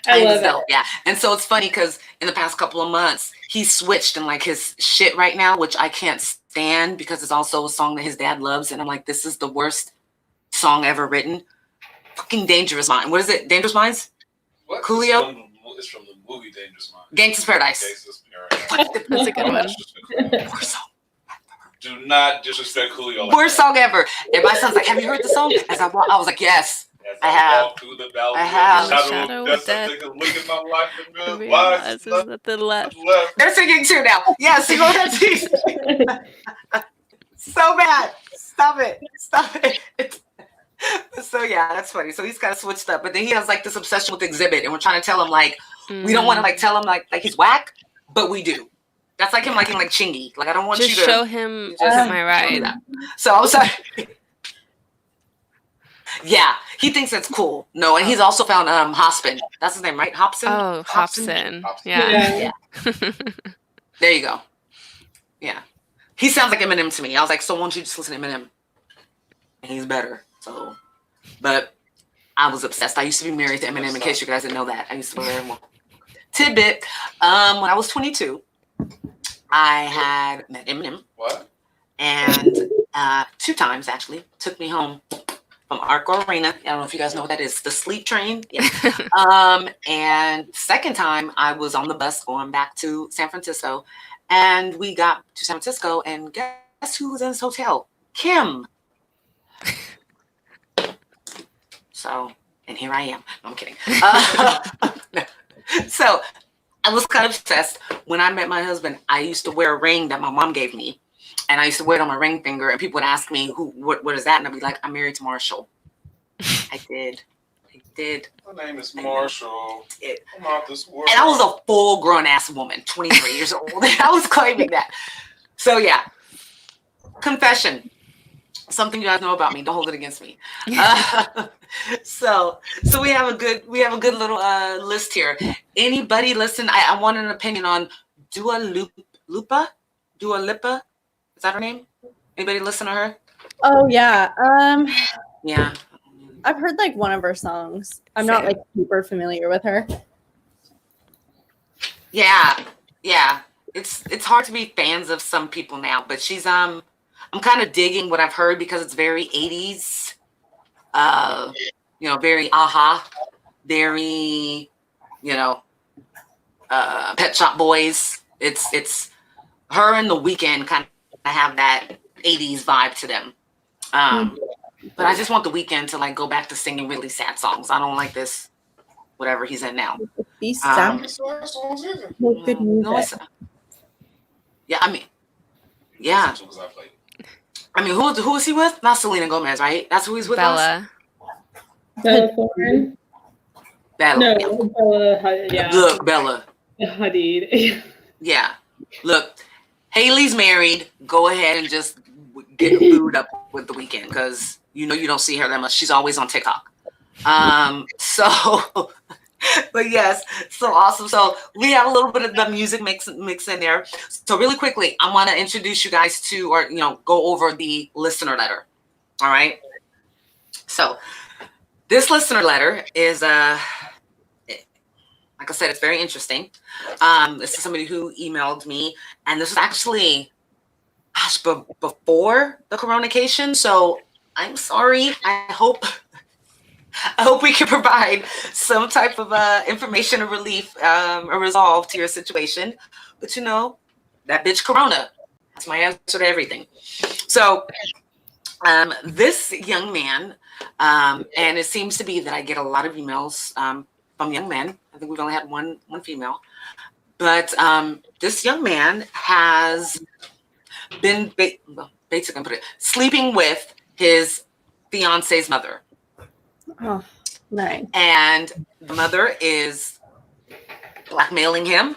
I love dope. it. Yeah. And so it's funny because in the past couple of months, he switched and like his shit right now, which I can't stand because it's also a song that his dad loves. And I'm like, this is the worst song ever written. Fucking Dangerous Mind. What is it? Dangerous Minds? What? Coolio? It's from the movie Dangerous Minds. Gangsta's Paradise. Gangsta's Paradise. That's a good one. Worst song. Do not disrespect Coolio. Worst song ever. And my son's like, have you heard the song? As I was like, yes. I have. I have. Shadow of death. Look at my life and Realizes that the left. They're singing too now. Yes, you go ahead. So bad. Stop it. So yeah, that's funny. So he's kind of switched up, but then he has like this obsession with Exhibit, and we're trying to tell him like we don't want to like tell him like he's whack, but we do. That's like him liking like Chingy. Like I don't want Just you to show him my ride. So I was like, yeah, he thinks that's cool. No, and he's also found Hopsin. That's his name, right? Hopsin. Oh, Hopsin. Yeah. There you go. Yeah, he sounds like Eminem to me. I was like, so why don't you just listen to Eminem? And he's better. So, but I was obsessed. I used to be married to Eminem. In case you guys didn't know that, I used to wear him. Tidbit. When I was 22, I had met Eminem. What? And 2 times actually took me home from Arco Arena. I don't know if you guys know what that is. The sleep train. Yeah. And second time I was on the bus going back to San Francisco, and we got to San Francisco, and guess who was in this hotel? Kim. So, and here I am. No, I'm kidding. So I was kind of obsessed. When I met my husband, I used to wear a ring that my mom gave me, and I used to wear it on my ring finger, and people would ask me, what is that? And I'd be like, I'm married to Marshall. I did. My name is Marshall. I'm out this world. And I was a full grown ass woman, 23 years old. And I was claiming that. So yeah. Confession. Something you guys know about me. Don't hold it against me. So we have a good little list here. Anybody listen? I want an opinion on Dua Lipa. Is that her name? Anybody listen to her? Oh yeah. Yeah. I've heard like one of her songs. I'm not like super familiar with her. Yeah. It's hard to be fans of some people now, but she's I'm kind of digging what I've heard because it's very 80s Very very, Pet Shop Boys. It's her and The Weeknd kind of have that 80s vibe to them. But I just want The Weeknd to like go back to singing really sad songs. I don't like this, whatever he's in now. These sad good music. Yeah, I mean, yeah. I mean, who is he with? Not Selena Gomez, right? That's who he's with. Bella. Bella Thorne? Bella. No, Yeah. Bella. Yeah. Look, Bella. Hadid. Yeah. Look, Haley's married. Go ahead and just get booed up with The Weeknd because you don't see her that much. She's always on TikTok. But yes, so awesome. So we have a little bit of the music mix in there. So really quickly, I want to introduce you guys to, or go over the listener letter. All right. So this listener letter is like I said, it's very interesting. This is somebody who emailed me, and this is actually before the coronation. So I'm sorry. I hope we can provide some type of information or relief or resolve to your situation. But that bitch Corona. That's my answer to everything. So this young man, and it seems to be that I get a lot of emails from young men. I think we've only had one female. But this young man has been basically sleeping with his fiance's mother. Oh, right. And the mother is blackmailing him,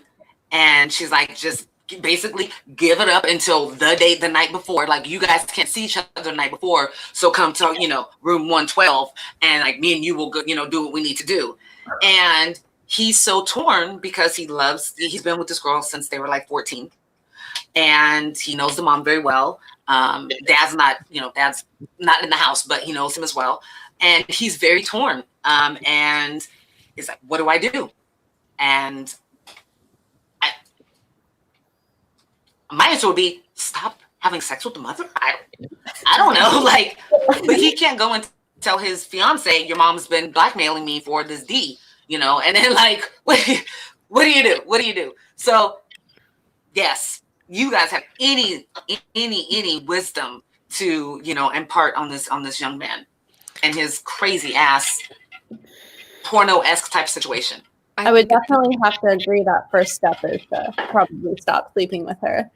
and she's like, just basically give it up until the night before. Like, you guys can't see each other the night before, so come to room 112, and like me and you will go, do what we need to do. And he's so torn because he's been with this girl since they were like 14, and he knows the mom very well. Dad's not in the house, but he knows him as well. And he's very torn. And he's like, what do I do? And my answer would be, stop having sex with the mother. I don't know. Like, but he can't go and tell his fiance, your mom's been blackmailing me for this D, and then like, what do you do? What do you do? So yes, you guys have any wisdom to, impart on this young man and his crazy ass porno-esque type situation. I would definitely have to agree that first step is to probably stop sleeping with her.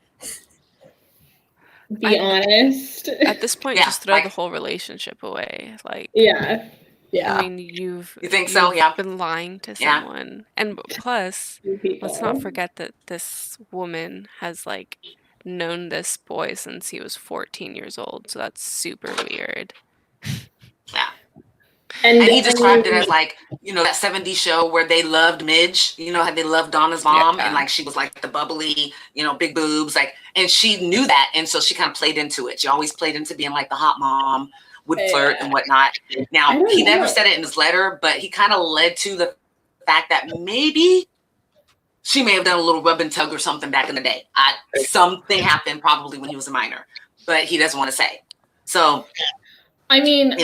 Be honest. At this point, just throw the whole relationship away. Like, yeah. I mean, you think so? Yeah. Been lying to someone, and plus, let's not forget that this woman has like known this boy since he was 14 years old. So that's super weird. Yeah. And he described it as like, that 70s show where they loved Midge, how they loved Donna's mom, and like she was like the bubbly, big boobs, like, and she knew that, and so she kind of played into it. She always played into being like the hot mom, would flirt and whatnot. Now, he never said it in his letter, but he kind of led to the fact that maybe she may have done a little rub and tug or something back in the day. Something happened probably when he was a minor, but he doesn't want to say. So, I mean,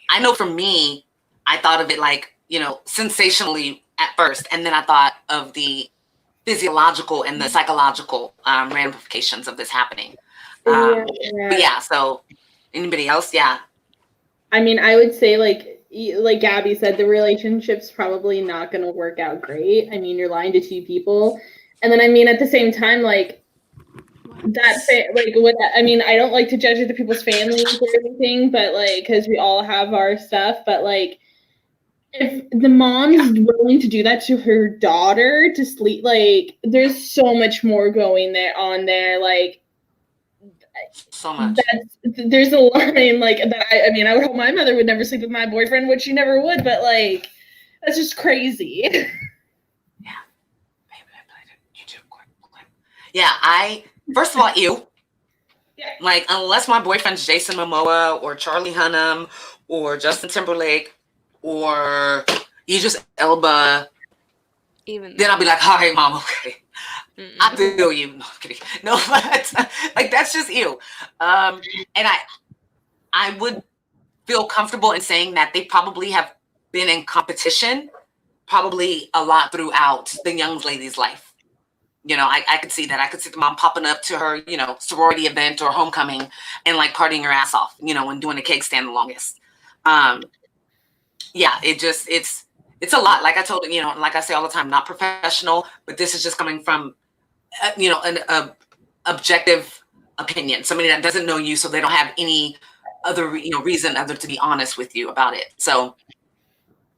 I know for me, I thought of it like, sensationally at first, and then I thought of the physiological and the psychological ramifications of this happening. But yeah, so anybody else? Yeah. I mean, I would say like Gabby said, the relationship's probably not going to work out great. I mean, you're lying to two people. And then, I mean, at the same time, like, I don't like to judge other people's families or anything, but like, because we all have our stuff, but like, if the mom's willing to do that to her daughter to sleep, like, there's so much more going on there, like, so much. There's a line like that. I mean, I would hope my mother would never sleep with my boyfriend, which she never would, but like, that's just crazy. Yeah. You too. Quick. Yeah, first of all, ew. Yeah. Like, unless my boyfriend's Jason Momoa or Charlie Hunnam or Justin Timberlake or Idris Elba, then I'll be like, hi, mom, okay. I feel you. No, I'm kidding. No, but like, that's just ew. And I would feel comfortable in saying that they probably have been in competition probably a lot throughout the young lady's life. You know, I could see that. I could see the mom popping up to her, you know, sorority event or homecoming and like partying her ass off, you know, and doing a cake stand the longest. Yeah, it's a lot. Like I told you, you know, like I say all the time, not professional, but this is just coming from, you know, an objective opinion. Somebody that doesn't know you, so they don't have any other, you know, reason other to be honest with you about it. So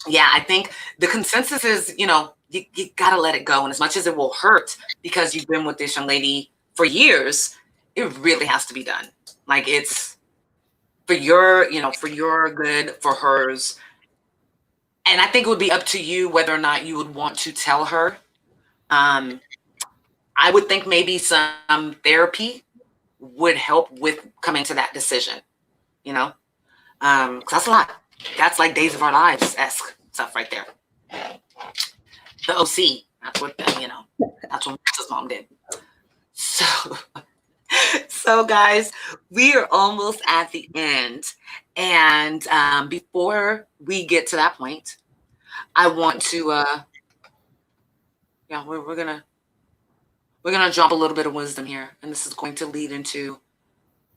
yeah, I think the consensus is, you know, you gotta let it go. And as much as it will hurt because you've been with this young lady for years, it really has to be done. Like it's for your, you know, for your good, for hers. And I think it would be up to you whether or not you would want to tell her. I would think maybe some therapy would help with coming to that decision, you know? 'Cause that's a lot. That's like Days of Our Lives-esque stuff right there. The OC, that's what, you know, that's what Max's mom did. So guys, we are almost at the end. And before we get to that point, I want to, yeah, we're gonna drop a little bit of wisdom here. And this is going to lead into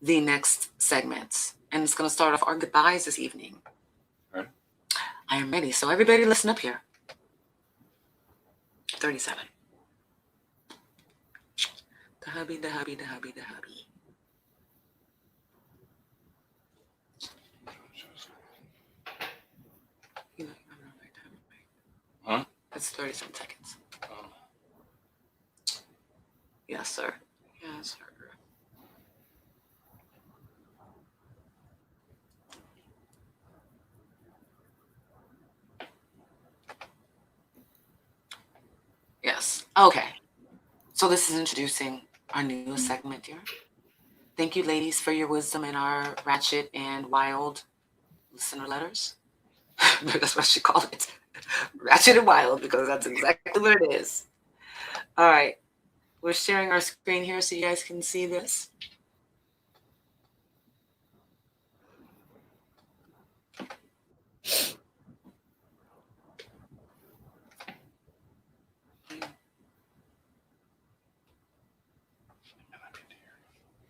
the next segment. And it's gonna start off our goodbyes this evening. Right. I am ready. So everybody listen up here. 37. The hubby. Huh? It's 37 seconds. Oh. Yes, sir. Yes, sir. Yes. Okay. So this is introducing our newest segment here. Thank you, ladies, for your wisdom in our ratchet and wild listener letters. That's what she called it. Ratchet and wild, because that's exactly what it is. All right. We're sharing our screen here so you guys can see this.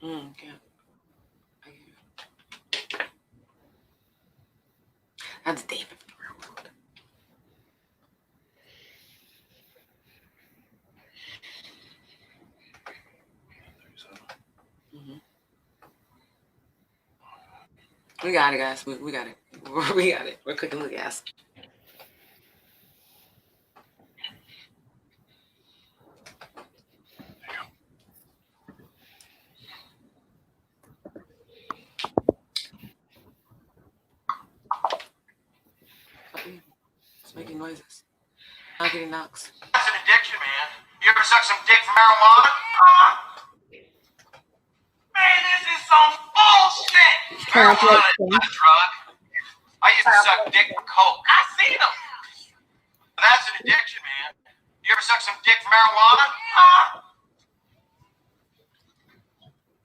Yeah. That's David. We got it, guys. We got it. We got it. We're cooking with gas. It's making noises. Knockety knocks. That's an addiction, man. You ever suck some dick for marijuana? Man, this is some bullshit. Marijuana is not a drug. I used to suck dick for coke. I seen them. That's an addiction, man. You ever suck some dick for marijuana?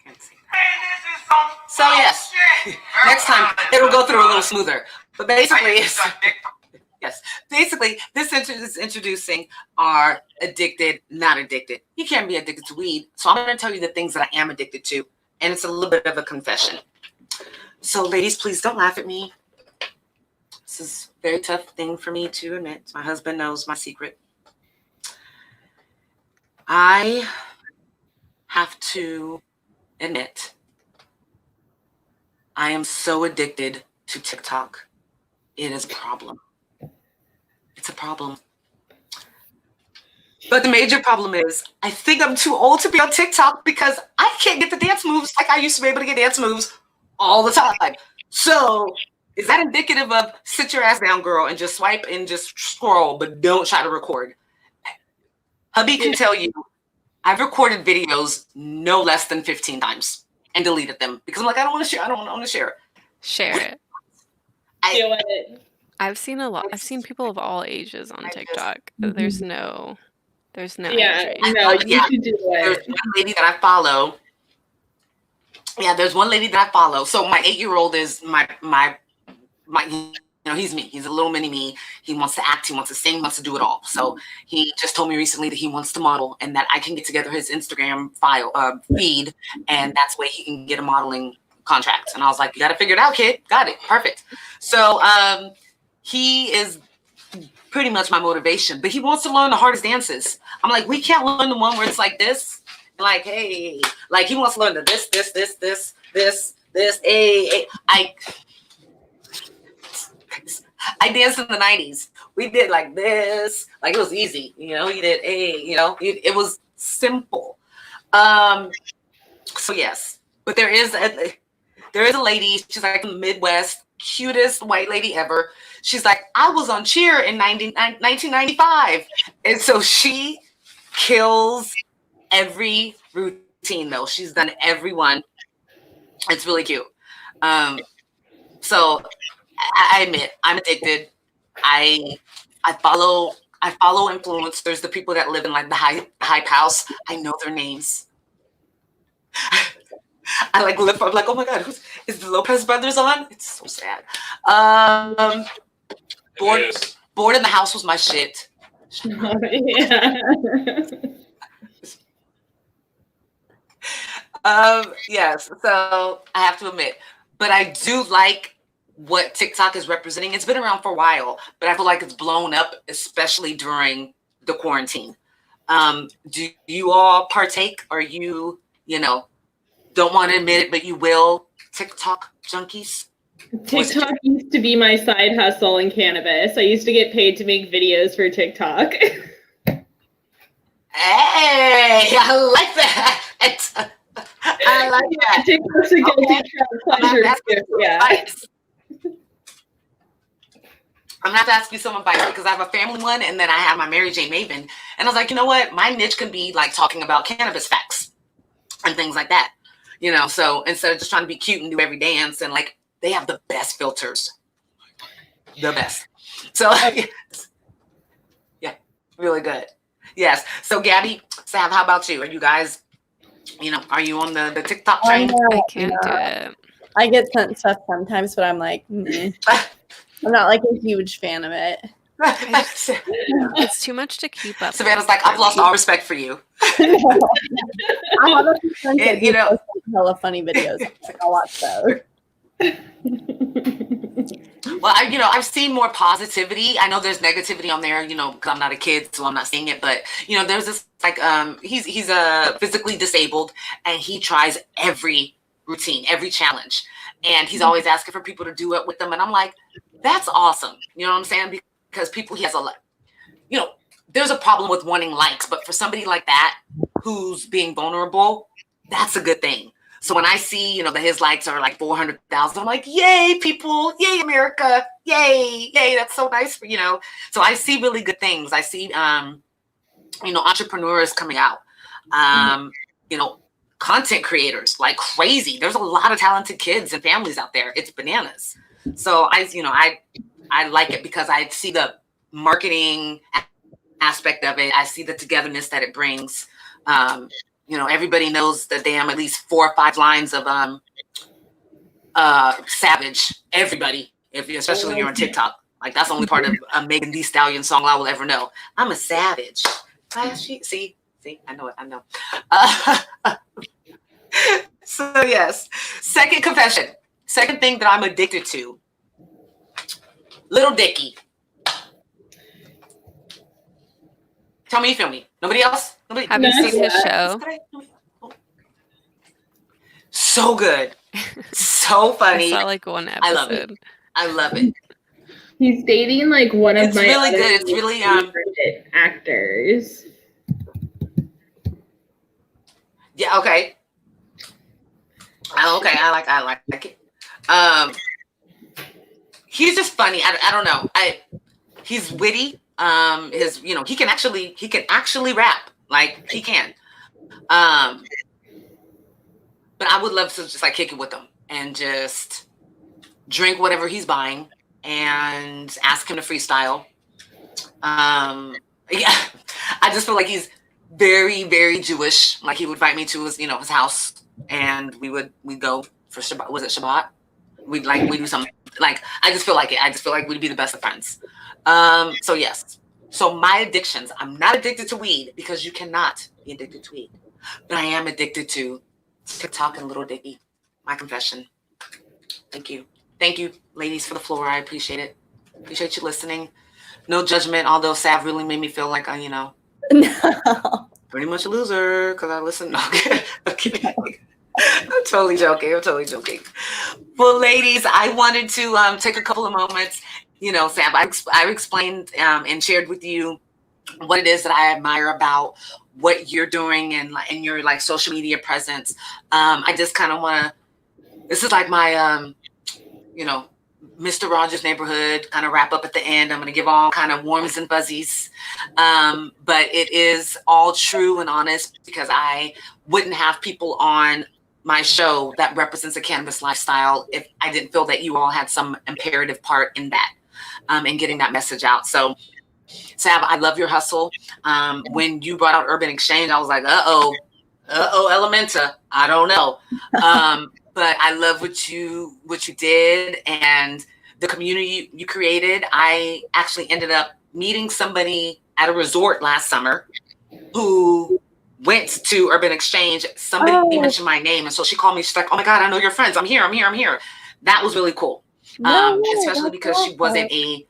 Can't see that. Man, this is some So yes, next time it'll go through a little smoother. But basically, it's, yes, basically this is introducing our addicted, not addicted. You can't be addicted to weed. So I'm going to tell you the things that I am addicted to. And it's a little bit of a confession. So ladies, please don't laugh at me. This is a very tough thing for me to admit. My husband knows my secret. I have to admit, I am so addicted to TikTok. It is a problem. It's a problem. But the major problem is I think I'm too old to be on TikTok because I can't get the dance moves like I used to be able to get dance moves all the time. So is that indicative of sit your ass down, girl, and just swipe and just scroll, but don't try to record? Hubby can tell you I've recorded videos no less than 15 times and deleted them because I'm like, I don't want to share. I don't want to share. Share it. Do it. I've seen a lot. I've seen people of all ages on TikTok. There's no Yeah, entry. no, you Yeah. should do There's it. one lady that I follow. Yeah, there's one lady that I follow. So my 8-year-old is my he's me. He's a little mini me. He wants to act. He wants to sing. He wants to do it all. So he just told me recently that he wants to model, and that I can get together his Instagram feed, and that's where he can get a modeling contract. And I was like, you got to figure it out, kid. Got it. Perfect. So he is pretty much my motivation, but he wants to learn the hardest dances. I'm like, we can't learn the one where it's like this. Like, hey, like he wants to learn the this. Hey. I danced in the 90s. We did like this, like it was easy, you did it was simple. So yes, but there is a lady, she's like in the Midwest, cutest white lady ever. She's like, I was on cheer in 1995. And so she kills every routine though. She's done every one. It's really cute. So I admit I'm addicted. I follow influencers, the people that live in like the hype house. I know their names. I like lift up like, oh my God, is the Lopez brothers on? It's so sad. Bored in the House was my shit. Oh, yeah. Yes, so I have to admit, but I do like what TikTok is representing. It's been around for a while, but I feel like it's blown up, especially during the quarantine. Do you all partake, or you don't want to admit it, but you will, TikTok junkies? TikTok used to be my side hustle in cannabis. I used to get paid to make videos for TikTok. Hey, I like that. I like that. TikTok's a guilty pleasure. Yeah. I'm gonna have to ask you some advice, because I have a family one, and then I have my Mary J. Maven. And I was like, you know what? My niche can be like talking about cannabis facts and things like that. So instead of just trying to be cute and do every dance, and like they have the best filters. The best. So yeah, really good. Yes. So Gabby, Sav, how about you? Are you guys, are you on the TikTok train? I can't do it. I get sent stuff sometimes, but I'm like, I'm not like a huge fan of it. It's too much to keep up. Savannah's like, I've lost all respect for you. I have a friend that posts hella funny videos. I'll watch those. Well, I've seen more positivity. I know there's negativity on there, because I'm not a kid, so I'm not seeing it. But there's this like he's physically disabled, and he tries every routine, every challenge, and he's always asking for people to do it with them. And I'm like, that's awesome. You know what I'm saying? Because he has a lot. There's a problem with wanting likes, but for somebody like that who's being vulnerable, that's a good thing. So when I see, that his likes are like 400,000, I'm like, yay, people, yay, America, yay, that's so nice for, So I see really good things. I see, entrepreneurs coming out, content creators like crazy. There's a lot of talented kids and families out there. It's bananas. So I like it because I see the marketing aspect of it. I see the togetherness that it brings. Everybody knows the damn at least 4 or 5 lines of Savage. Everybody, especially when you're on TikTok, like that's the only part of a Megan Thee Stallion song I will ever know. I'm a savage. See, I know it. I know. So yes, second confession. Second thing that I'm addicted to. Little Dicky. Tell me you feel me. Nobody else? Nobody? Have you seen his show? So good. So funny. I saw like one episode. I love it. He's dating like one of my really good. It's really favorite actors. Yeah, okay. Okay, I like it. He's just funny. I don't know. He's witty. He can actually rap. Like he can. But I would love to just like kick it with him and just drink whatever he's buying and ask him to freestyle. Yeah, I just feel like he's very, very Jewish. Like he would invite me to his house, and we'd go for Shabbat. Was it Shabbat? We'd do some like, I just feel like it. I just feel like we'd be the best of friends. So yes. So my addictions, I'm not addicted to weed because you cannot be addicted to weed, but I am addicted to TikTok and Little Dicky. My confession. Thank you. Thank you, ladies, for the floor. I appreciate it. Appreciate you listening. No judgment, although Sav really made me feel like No. pretty much a loser because I listened. No, okay. I'm totally joking. Well, ladies, I wanted to take a couple of moments. Sam, I explained and shared with you what it is that I admire about what you're doing and your like social media presence. I just kind of want to. This is like my Mr. Rogers' Neighborhood kind of wrap up at the end. I'm going to give all kind of warms and fuzzies. But it is all true and honest because I wouldn't have people on my show that represents a cannabis lifestyle if I didn't feel that you all had some imperative part in that and getting that message out. So, Sav, I love your hustle. When you brought out Urban Exchange, I was like, uh-oh, Elementa. I don't know. But I love what you did and the community you created. I actually ended up meeting somebody at a resort last summer who went to Urban Exchange. Somebody mentioned my name, and so she called me. She's like, "Oh my God, I know your friends. I'm here. That was really cool. Especially because she wasn't she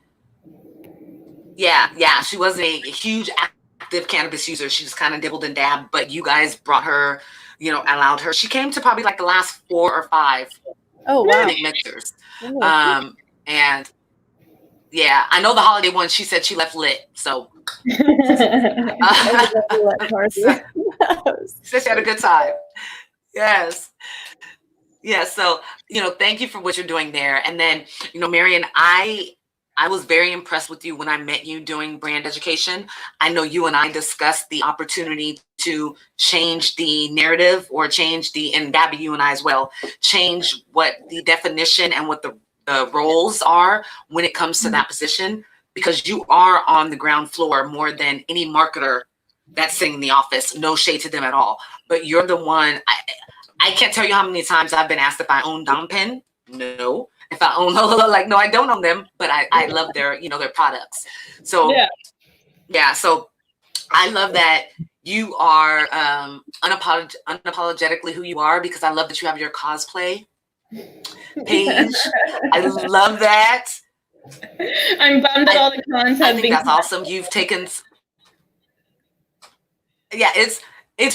wasn't a huge active cannabis user. She just kind of dibbled and dabbed, but you guys brought her, allowed her. She came to probably like the last 4 or 5 mixers. And yeah, I know the holiday one, she said she left lit. So said she had a good time. Yes. Yeah. So, thank you for what you're doing there. And then, Marion, I was very impressed with you when I met you doing brand education. I know you and I discussed the opportunity to change the narrative or and Gabby, you and I as well, change what the definition and what the roles are when it comes to that position, because you are on the ground floor more than any marketer that's sitting in the office. No shade to them at all. But you're the one, I can't tell you how many times I've been asked if I own Dom Pen. No. If I own no, I don't own them, but I love their, their products. So so I love that you are unapologetically who you are, because I love that you have your cosplay page. I love that. I'm bummed that all the content. I think that's awesome. You've taken. Yeah, it's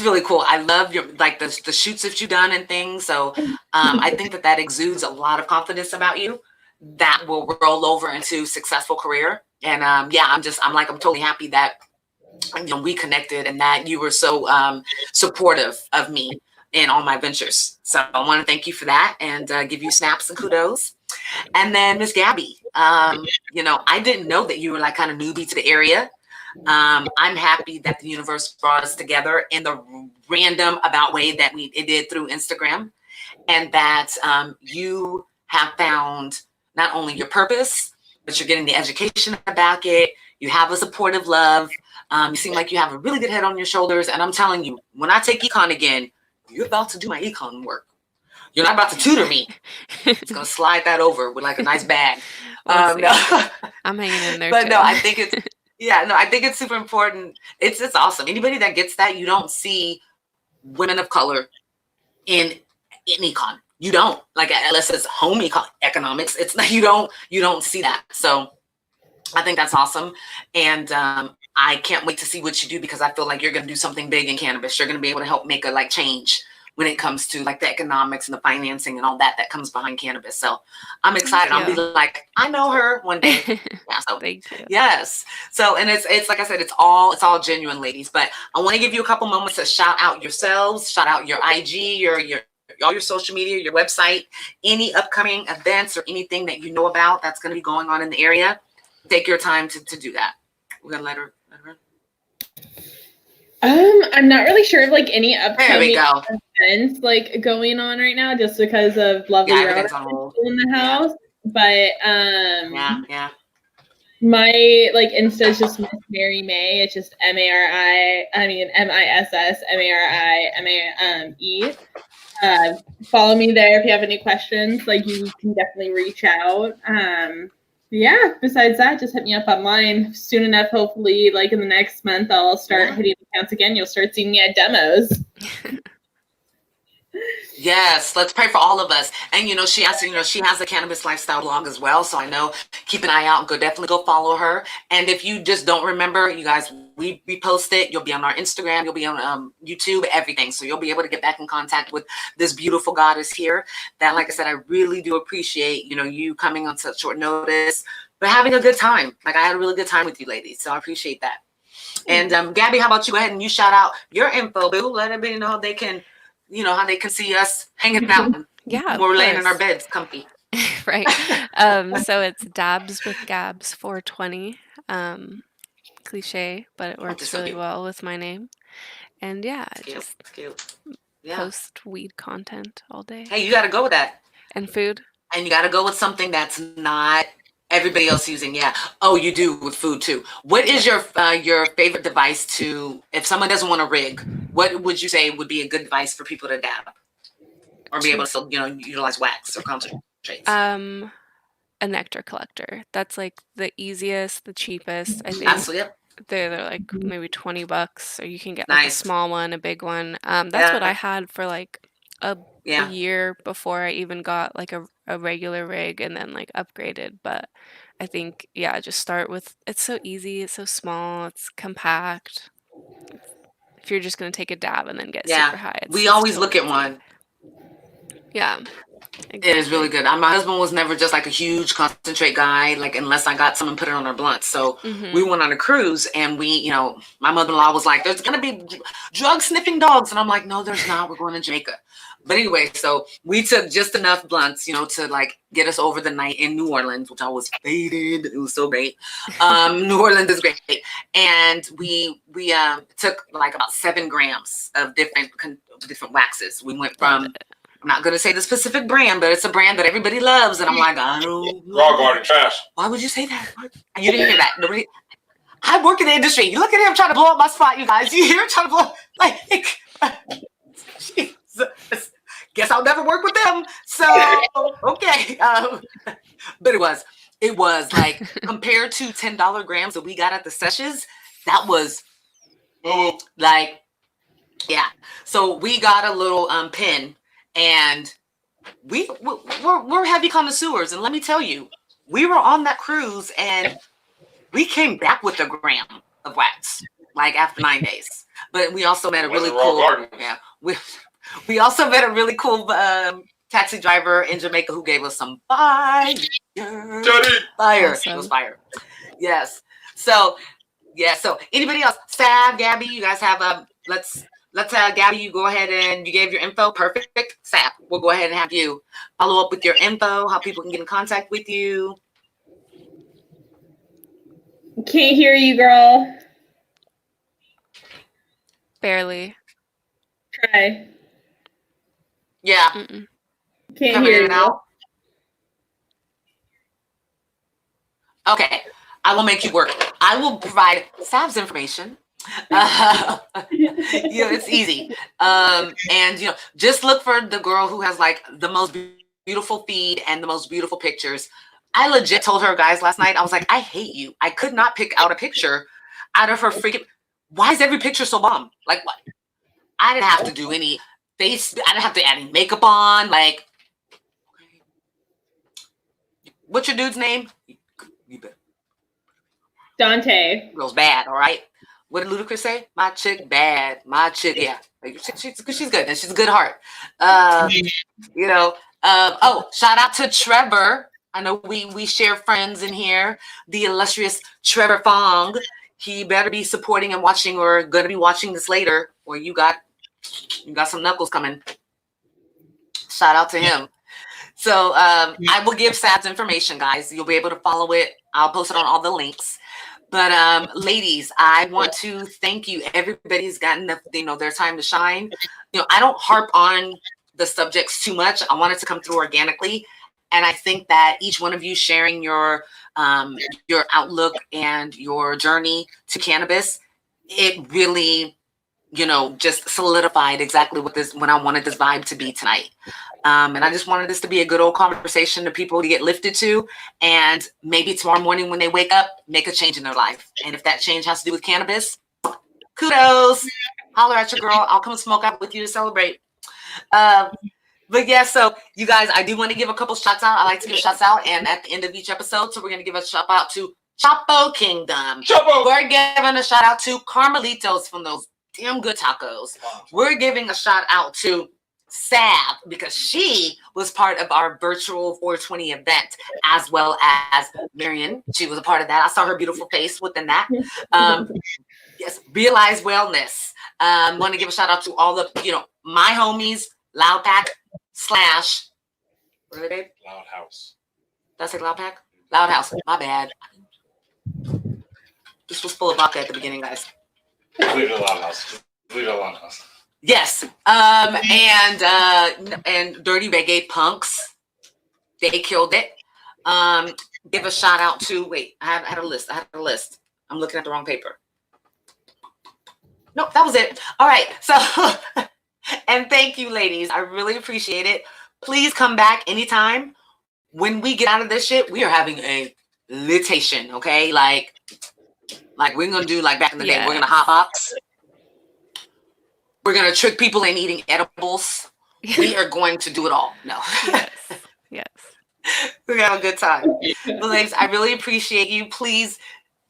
really cool. I love your the shoots that you've done and things. So I think that exudes a lot of confidence about you that will roll over into successful career. And I'm totally happy that we connected and that you were so supportive of me in all my ventures. So I want to thank you for that and give you snaps and kudos. And then Miss Gabby, I didn't know that you were like kind of newbie to the area. I'm happy that the universe brought us together in the random about way that it did through Instagram, and that you have found not only your purpose, but you're getting the education about it. You have a supportive love. You seem like you have a really good head on your shoulders. And I'm telling you, when I take econ again, you're about to do my econ work. You're not about to tutor me. It's going to slide that over with like a nice bag. No. I'm hanging in there. But too. no, I think it's, I think it's super important. It's awesome. Anybody that gets that, you don't see women of color in econ. You don't, unless it's home economics. It's you don't see that. So I think that's awesome. And I can't wait to see what you do, because I feel like you're going to do something big in cannabis. You're going to be able to help make a change when it comes to the economics and the financing and all that comes behind cannabis. So I'm excited. I'll be like, I know her one day. Yeah, so, thank you. Yes. So, and it's like I said, it's all genuine, ladies. But I want to give you a couple moments to shout out yourselves, shout out your IG, your all your social media, your website, any upcoming events or anything that you know about that's going to be going on in the area. Take your time to do that. We're gonna let her in. I'm not really sure of any upcoming There we events going on right now, just because of lovely everything's on hold in the house. But yeah. My Insta is just Miss Mary May. It's just MISS MARIMAE. Follow me there if you have any questions. Like, you can definitely reach out. Yeah, besides that, just hit me up online. Soon enough, hopefully, like in the next month, I'll start hitting accounts again. You'll start seeing me at demos. Yes, let's pray for all of us. And she has a cannabis lifestyle blog as well. So I know, keep an eye out. Definitely go follow her. And if you just don't remember, you guys, we post it. You'll be on our Instagram. You'll be on YouTube, everything. So you'll be able to get back in contact with this beautiful goddess here. That, like I said, I really do appreciate you coming on such short notice, but having a good time. Like, I had a really good time with you ladies. So I appreciate that. And Gabby, how about you go ahead and you shout out your info, boo? Let everybody know they can. How they can see us hanging out. Yeah, we're laying in our beds, comfy. Right. So it's Dabs with Gabs 420. Cliche, but it works really well with my name. And yeah, just post weed content all day. Hey, you got to go with that. And food. And you got to go with something that's not everybody else using. Yeah. Oh, you do with food too. What is your favorite device to, if someone doesn't want to rig, what would you say would be a good device for people to dab or be able to still, utilize wax or concentrates? A nectar collector. That's like the easiest, the cheapest. I think. Absolutely. They're like maybe $20, or you can get like a small one, a big one. That's what I had for like a year before I even got like a regular rig and then like upgraded. But I think, just start with, it's so easy, it's so small, it's compact. If you're just going to take a dab and then get super high. We always look at one. Yeah. Exactly. It is really good. My husband was never just like a huge concentrate guy, like unless I got someone put it on our blunt. So we went on a cruise and we, my mother-in-law was like, there's going to be drug sniffing dogs. And I'm like, no, there's not. We're going to Jamaica. But anyway, so we took just enough blunts, to like get us over the night in New Orleans, which I was faded. It was so great. New Orleans is great. And we took like about 7 grams of different waxes. We went from, I'm not going to say the specific brand, but it's a brand that everybody loves. And I'm like, I don't know. Why would you say that? You didn't hear that. Nobody. I work in the industry. You look at him trying to blow up my spot, you guys. You hear him trying to blow like, Jesus. Guess I'll never work with them. So, okay. But it was like, compared to $10 grams that we got at the sessions, that was like, yeah. So we got a little pin. And we're heavy connoisseurs, and let me tell you, we were on that cruise, and we came back with a gram of wax, like after 9 days. But we also met a really cool, we also met a really cool taxi driver in Jamaica who gave us some fire. Awesome. It was fire. Yes. So So anybody else? Sav, Gabby, you guys have Let's Gabby, you go ahead and you gave your info. Perfect. Sap, we'll go ahead and have you follow up with your info, how people can get in contact with you. Can't hear you, girl. Barely. Try. Yeah. Can't hear you. Out. Okay. I will make you work. I will provide Sav's information. It's easy. And just look for the girl who has like the most beautiful feed and the most beautiful pictures. I legit told her guys last night, I was like, I hate you. I could not pick out a picture out of her freaking. Why is every picture so bomb? Like what? I didn't have to do any face. I didn't have to add any makeup on. Like, what's your dude's name? You bet. Dante. Girl's bad. All right. What did Ludacris say? My chick bad. My chick, yeah. She's good. And she's a good heart. Shout out to Trevor. I know we share friends in here. The illustrious Trevor Fong. He better be supporting and watching, or gonna be watching this later, or you got some knuckles coming. Shout out to him. So I will give Sav's information, guys. You'll be able to follow it. I'll post it on all the links. But ladies, I want to thank you. Everybody's gotten their time to shine. I don't harp on the subjects too much. I want it to come through organically. And I think that each one of you sharing your outlook and your journey to cannabis, it really just solidified exactly what I wanted this vibe to be tonight. And I just wanted this to be a good old conversation to people to get lifted to, and maybe tomorrow morning when they wake up, make a change in their life. And if that change has to do with cannabis, kudos, holler at your girl. I'll come smoke out with you to celebrate. But yeah, so you guys, I do want to give a couple shots out. I like to give shots out, and at the end of each episode, so we're going to give a shout out to Chapo Kingdom. Chapo! We're giving a shout out to Carmelitos from those damn good tacos. We're giving a shout out to Sav because she was part of our virtual 420 event, as well as Marion. She was a part of that. I saw her beautiful face within that. Yes, Realize Wellness. I'm going to give a shout out to all the, my homies, Loud Pack / what are they, babe? Loud House. Did I say Loud Pack? Loud House. My bad. This was full of vodka at the beginning, guys. Leave it a Loud House. Leave it a Loud House. Yes. And Dirty Reggae Punks. They killed it. Give a shout out to, wait, I had a list. I'm looking at the wrong paper. Nope, that was it. All right. So, and thank you, ladies. I really appreciate it. Please come back anytime. When we get out of this shit, we are having a litation, okay? Like we're going to do like back in the day. We're going to hotbox. We're going to trick people in eating edibles. We are going to do it all. No. Yes. We're going to have a good time. Well, ladies, I really appreciate you. Please,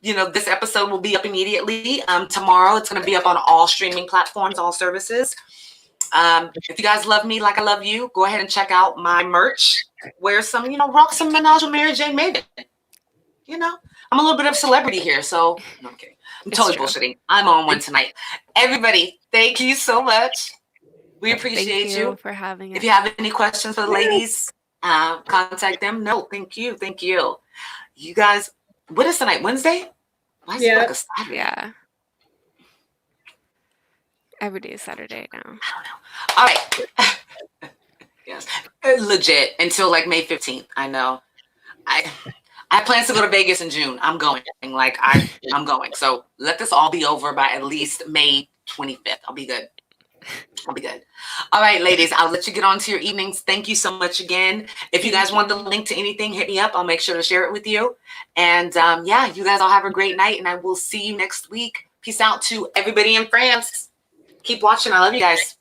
this episode will be up immediately. Tomorrow, it's going to be up on all streaming platforms, all services. If you guys love me like I love you, go ahead and check out my merch. Wear some, rock some Menage a Mary Jane Maven. I'm a little bit of celebrity here, so no, I'm kidding. I'm totally bullshitting. I'm on one tonight. Everybody, thank you so much. We appreciate you for having us. If you have any questions for the ladies, contact them. No, thank you. You guys, what is tonight? Wednesday? Why is it like a Saturday? Yeah. Every day is Saturday now. I don't know. All right. Yes. Legit until like May 15th. I know. I have plans to go to Vegas in June. I'm going. I'm going. So let this all be over by at least May 25th. I'll be good. All right, ladies, I'll let you get on to your evenings. Thank you so much again. If you guys want the link to anything, hit me up. I'll make sure to share it with you. And you guys all have a great night, and I will see you next week. Peace out to everybody in France. Keep watching. I love you guys.